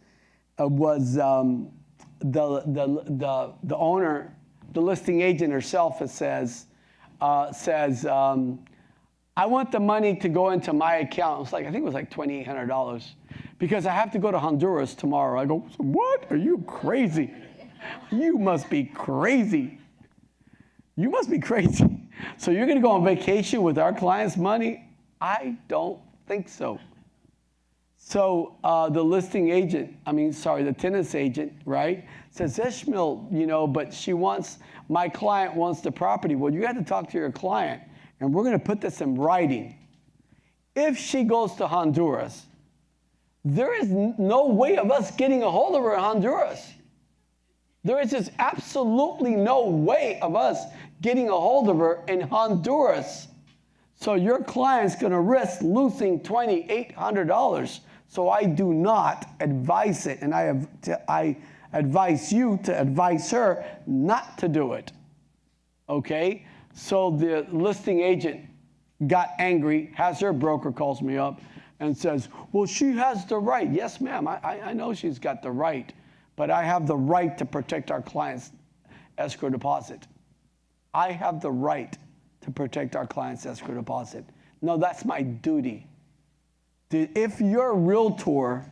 the owner, the listing agent herself says, I want the money to go into my account. It was like, I think it was like $2,800 because I have to go to Honduras tomorrow. I go, what? Are you crazy? You must be crazy. You must be crazy. So you're going to go on vacation with our client's money? I don't think so. So the listing agent, the tenant's agent, right, says, Ismael, but my client wants the property. Well, you have to talk to your client, and we're going to put this in writing. If she goes to Honduras, there is no way of us getting a hold of her in Honduras. There is just absolutely no way of us getting a hold of her in Honduras. So your client's going to risk losing $2,800. So I do not advise it, and I advise you to advise her not to do it. Okay? So the listing agent got angry, has her broker calls me up and says, well, she has the right. Yes, ma'am, I know she's got the right, but I have the right to protect our client's escrow deposit. I have the right to protect our client's escrow deposit. No, that's my duty. If your realtor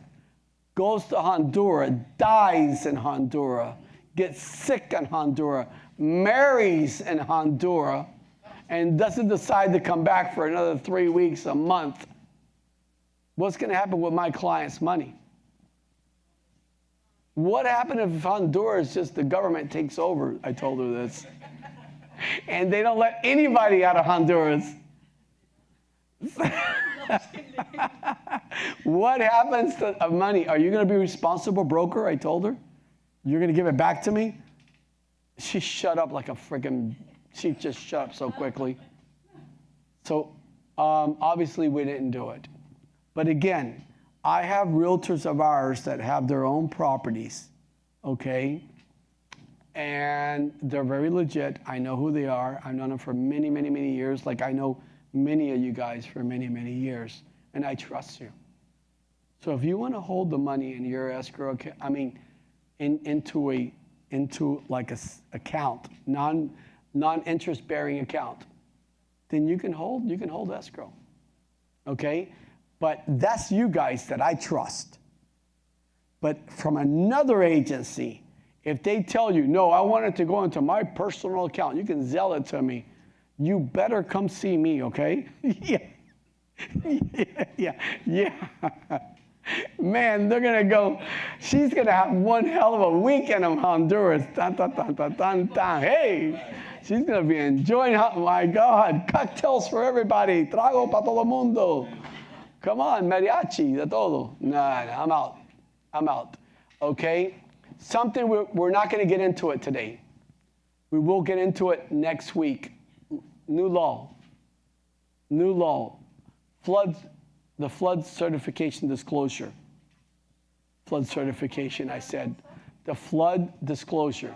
goes to Honduras, dies in Honduras, gets sick in Honduras, marries in Honduras, and doesn't decide to come back for another 3 weeks, a month, what's going to happen with my client's money? What happened if Honduras, just the government takes over? I told her this. And they don't let anybody out of Honduras. What happens to money? Are you going to be a responsible broker? I told her. You're going to give it back to me? She shut up like a freaking, she just shut up so quickly. So obviously we didn't do it. But again, I have realtors of ours that have their own properties, okay? And they're very legit. I know who they are. I've known them for many, many, many years. Like I know many of you guys for many, many years. And I trust you. So if you want to hold the money in your escrow account, into like a account, non-interest bearing account, then you can hold escrow. Okay? But that's you guys that I trust. But from another agency, if they tell you, no, I want it to go into my personal account, you can Zelle it to me, you better come see me, okay? Yeah. Man, they're going to go, she's going to have one hell of a weekend in Honduras. Hey, she's going to be enjoying, oh my God, cocktails for everybody. Trago para todo mundo. Come on, mariachi, de todo. No, I'm out. Okay? Something we're not going to get into it today. We will get into it next week. New law. The flood certification disclosure. Flood certification, I said. The flood disclosure.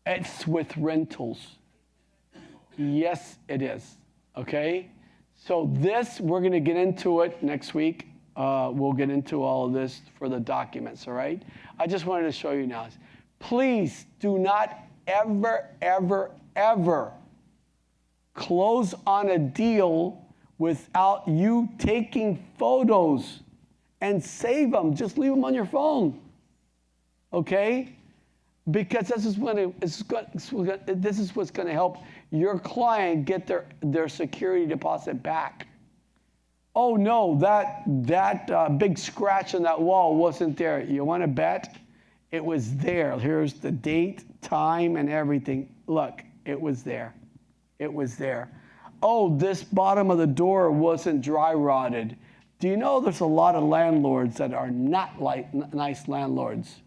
It's with rentals. Yes, it is. Okay? So this, we're going to get into it next week. We'll get into all of this for the documents, all right? I just wanted to show you now. Please do not ever, ever, ever close on a deal without you taking photos and save them. Just leave them on your phone. Okay? Because this is what's going to help your client get their security deposit back. Oh no, that big scratch on that wall wasn't there. You want to bet? It was there. Here's the date, time, and everything. Look, it was there. It was there. Oh, this bottom of the door wasn't dry rotted. Do you know there's a lot of landlords that are not like nice landlords?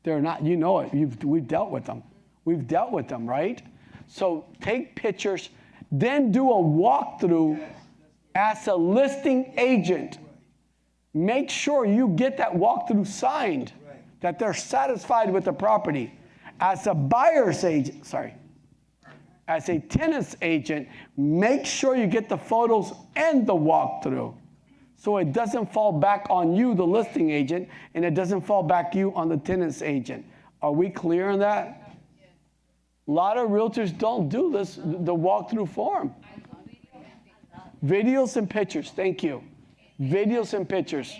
They're not, you know it. We've dealt with them. We've dealt with them, right? So take pictures, then do a walkthrough as a listing agent. Make sure you get that walkthrough signed, that they're satisfied with the property. As a buyer's agent, as a tenant's agent, make sure you get the photos and the walkthrough, so it doesn't fall back on you, the listing agent, and it doesn't fall back you on the tenant's agent. Are we clear on that? A lot of realtors don't do this, the walkthrough form. Videos and pictures, thank you. Videos and pictures.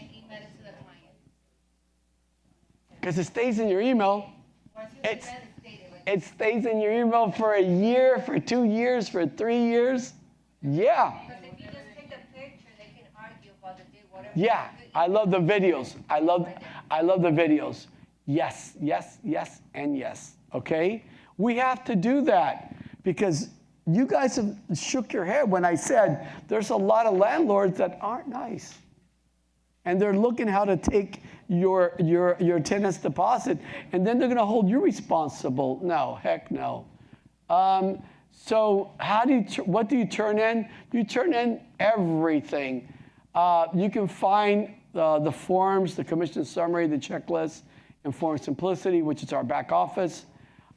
Because it stays in your email. It stays in your email for a year, for 2 years, for 3 years. Yeah. Because if you just take a picture, they can argue about the day, whatever. Yeah, I love the videos. I love the videos. Yes, yes, yes, and yes. Okay? We have to do that because you guys have shook your head when I said there's a lot of landlords that aren't nice. And they're looking how to take your tenant's deposit, and then they're going to hold you responsible. No, heck no. So what do you turn in? You turn in everything. You can find the forms, the commission summary, the checklist, and Form Simplicity, which is our back office.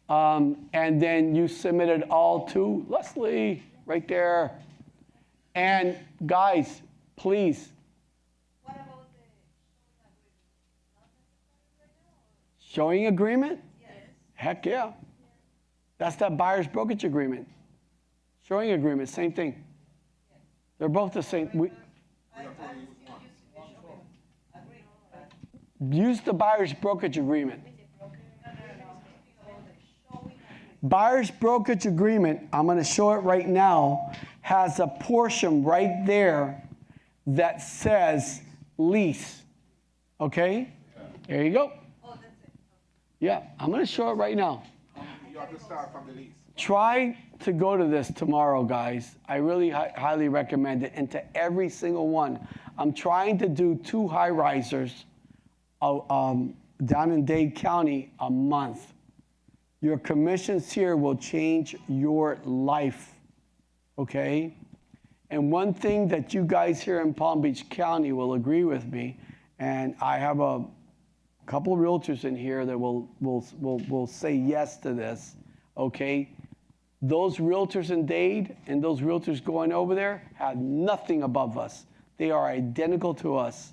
And then you submit it all to Leslie right there. And guys, please. What about the Showing agreement? yes? Heck yeah. That's that buyer's brokerage agreement. Showing agreement, same thing. They're both the same. Use the buyer's brokerage agreement. Buyer's brokerage agreement, I'm going to show it right now, has a portion right there that says lease. Okay? There you go. Oh, that's it. Yeah, I'm going to show it right now. You have to start from the lease. Try to go to this tomorrow, guys. I really highly recommend it. And to every single one. I'm trying to do 2 high-risers down in Dade County a month. Your commissions here will change your life, okay? And one thing that you guys here in Palm Beach County will agree with me, and I have a couple of realtors in here that will say yes to this, okay? Those realtors in Dade and those realtors going over there have nothing above us. They are identical to us.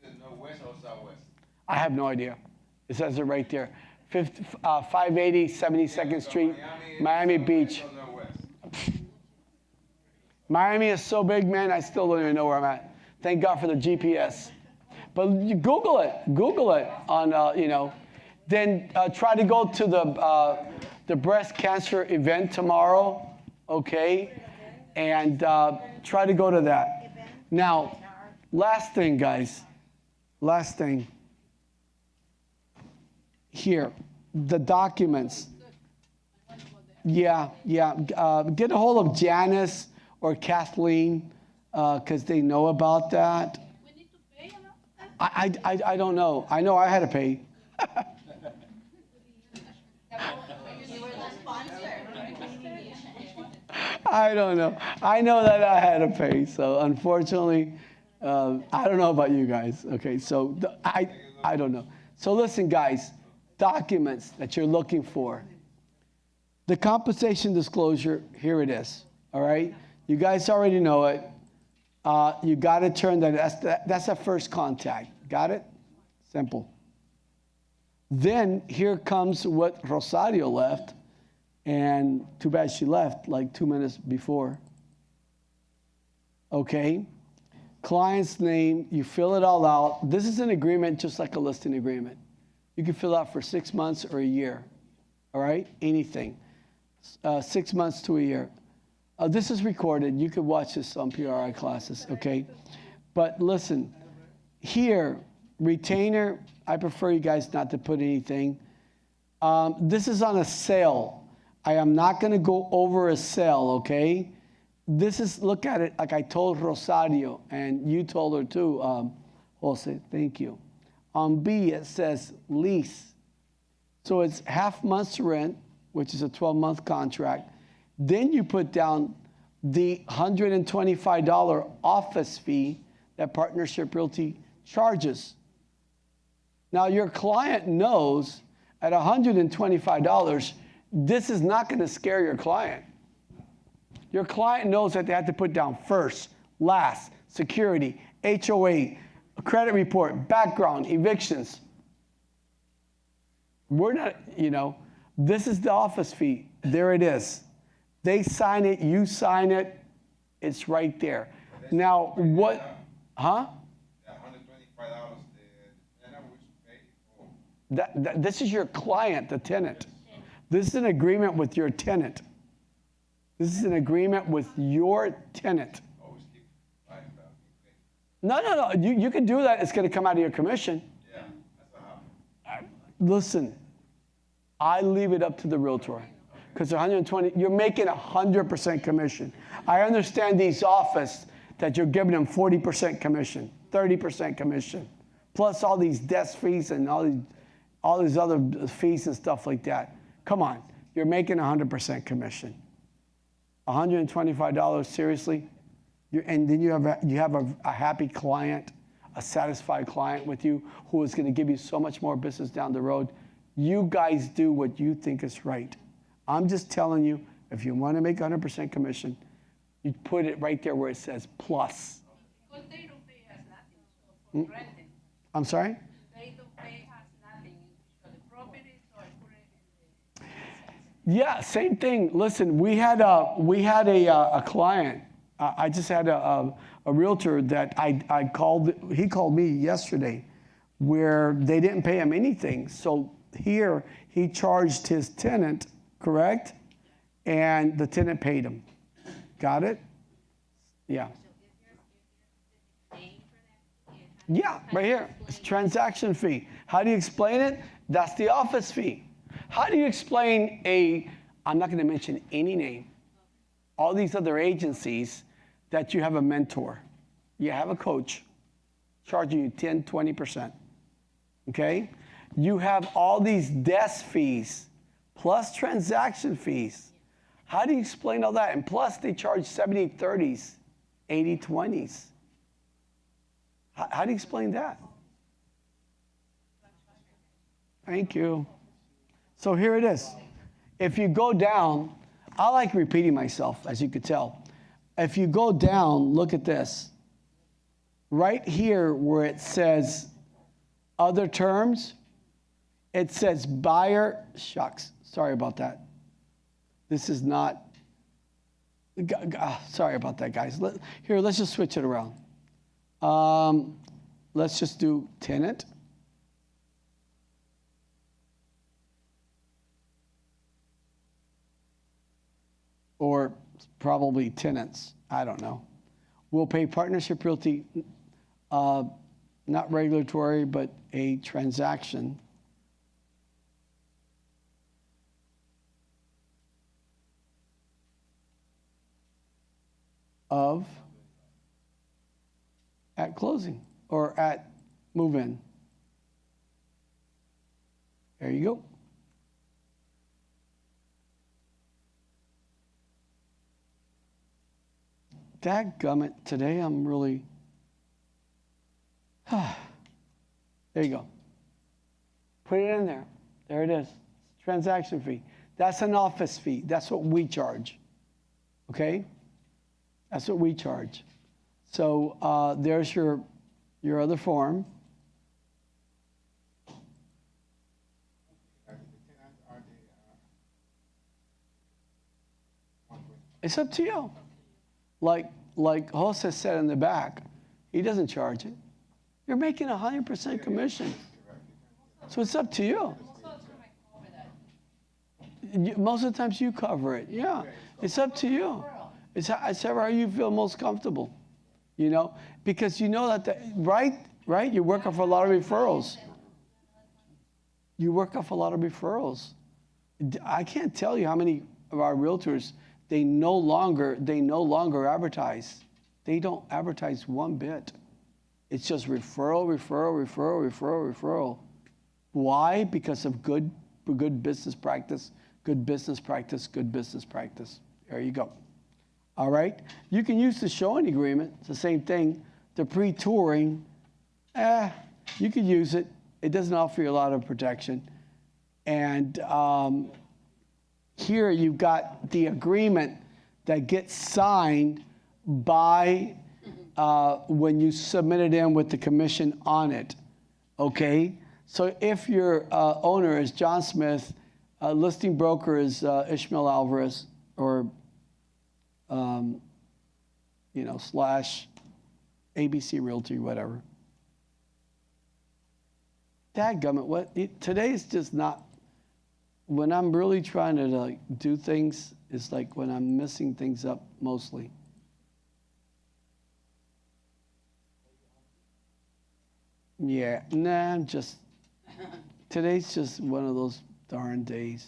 This is northwest or southwest? I have no idea. It says it right there. 580 72nd Street, Miami Beach. Miami is so big, man, I still don't even know where I'm at. Thank God for the GPS. But you Google it on, you know. Then try to go to the breast cancer event tomorrow, okay? And try to go to that. Now, last thing, guys. Last thing. Here, the documents. Yeah. Get a hold of Janice or Kathleen because they know about that. We need to pay about that? I don't know. I know I had to pay. You were the sponsor. I don't know. I know that I had to pay. So unfortunately, I don't know about you guys. Okay, so I don't know. So listen, guys. Documents that you're looking for. The compensation disclosure, here it is. All right? You guys already know it. You got to turn that. That's a first contact. Got it? Simple. Then here comes what Rosario left, and too bad she left like 2 minutes before. Okay, client's name, you fill it all out. This is an agreement just like a listing agreement. You can fill out for 6 months or a year, all right? Anything, 6 months to a year. This is recorded. You could watch this on PRI classes, okay? But listen, here, retainer, I prefer you guys not to put anything. This is on a sale. I am not going to go over a sale, okay? This is, look at it like I told Rosario, and you told her too, Jose, thank you. On B, it says lease. So it's half month's rent, which is a 12-month contract. Then you put down the $125 office fee that Partnership Realty charges. Now, your client knows at $125, this is not going to scare your client. Your client knows that they have to put down first, last, security, HOA, credit report, background, evictions. We're not, this is the office fee. There it is. They sign it, you sign it, it's right there. Now, what, huh? That $125, the tenant will pay for. This is your client, the tenant. This is an agreement with your tenant. This is an agreement with your tenant. Always keep $5,000. No. You can do that. It's going to come out of your commission. Yeah, that's what happened. Listen, I leave it up to the realtor. Because 120, you're making 100% commission. I understand these office that you're giving them 40% commission, 30% commission, plus all these desk fees and all these other fees and stuff like that. Come on, you're making 100% commission. $125, seriously? And then you have a happy client, a satisfied client with you who is going to give you so much more business down the road. You guys do what you think is right. I'm just telling you, if you want to make 100% commission, you put it right there where it says plus. Because they don't pay us nothing so for renting. I'm sorry? They don't pay us nothing for the property, so I put it in the. Yeah, same thing. Listen, we had a client. I just had a realtor that I called. He called me yesterday, where they didn't pay him anything. So here he charged his tenant, correct? And the tenant paid him. Got it? Yeah. Yeah, right here. It's transaction fee. How do you explain it? That's the office fee. How do you explain I'm not going to mention any name, all these other agencies that you have a mentor, you have a coach charging you 10, 20%, okay? You have all these desk fees plus transaction fees. How do you explain all that? And plus they charge 70/30s, 80/20s. How do you explain that? Thank you. So here it is. If you go down, I like repeating myself, as you could tell. If you go down, look at this. Right here where it says other terms, it says buyer, shucks, sorry about that. This is not, sorry about that, guys. Here, let's just switch it around. Let's just do tenant. Or probably tenants, I don't know. We'll pay Partnership Realty, not regulatory, but a transaction. Of at closing or at move-in. There you go. Dadgummit, today I'm really, there you go. Put it in there. There it is. Transaction fee. That's an office fee. That's what we charge. Okay? That's what we charge. So there's your other form. It's up to you. Like Jose said in the back, he doesn't charge it. You're making 100% commission. So it's up to you. Most of the times you cover it. Yeah, it's up to you. It's however you feel most comfortable, you know, because you know that, right? You work off a lot of referrals. You work off a lot of referrals. I can't tell you how many of our realtors, they no longer advertise. They don't advertise one bit. It's just referral. Why? Because of good business practice, good business practice. There you go. All right? You can use the showing agreement. It's the same thing. The pre-touring, you can use it. It doesn't offer you a lot of protection. And here you've got the agreement that gets signed by when you submit it in with the commission on it. Okay? So if your owner is John Smith, listing broker is Ismael Alvarez, or slash ABC Realty, whatever. Dadgummit, today's just not, when I'm really trying to do things, it's like when I'm messing things up mostly. Yeah, today's just one of those darn days.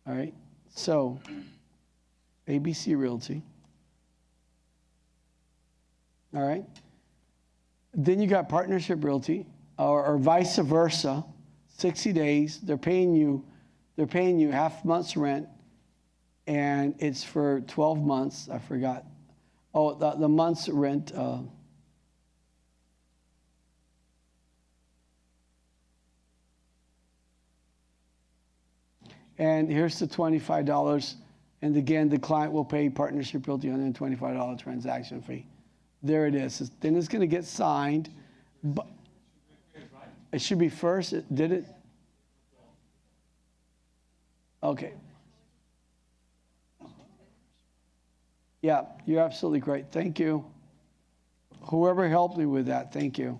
All right, so ABC Realty. All right. Then you got Partnership Realty, or vice versa. 60 days. They're paying you half month's rent, and it's for 12 months. I forgot. Oh, the month's rent. And here's the $25. And again, the client will pay Partnership Realty $125 transaction fee. There it is. Then it's going to get signed. But it should be first. Did it? Okay. Yeah, you're absolutely great. Thank you. Whoever helped me with that, thank you.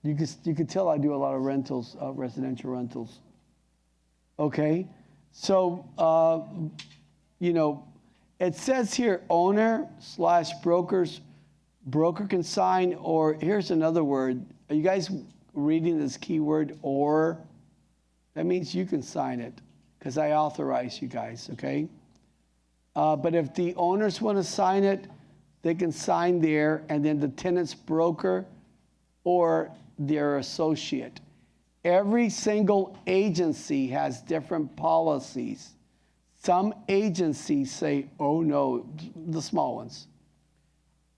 You could tell I do a lot of rentals, residential rentals. Okay. So, it says here owner/brokers. Broker can sign, or here's another word. Are you guys reading this keyword, or? That means you can sign it, because I authorize you guys, okay? But if the owners want to sign it, they can sign there, and then the tenant's broker or their associate. Every single agency has different policies. Some agencies say, oh no, the small ones,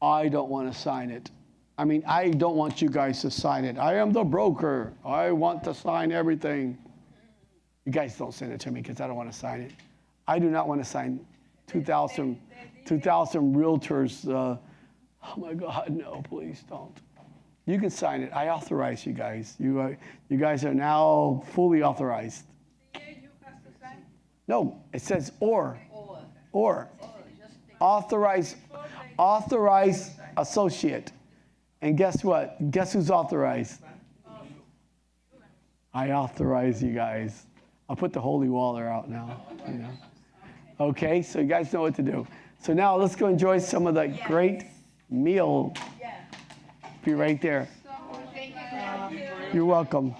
I don't want to sign it. I mean, I don't want you guys to sign it. I am the broker. I want to sign everything. You guys don't send it to me because I don't want to sign it. I do not want to sign 2,000 realtors. Oh my God, no, please don't. You can sign it. I authorize you guys. You guys are now fully authorized. You have to sign? No, it says or. Authorize associate. And guess what? Guess who's authorized? I authorize you guys. I'll put the holy water out now. Okay, so you guys know what to do. So now let's go enjoy some of the great meal. Be right there. Thank you. You're welcome.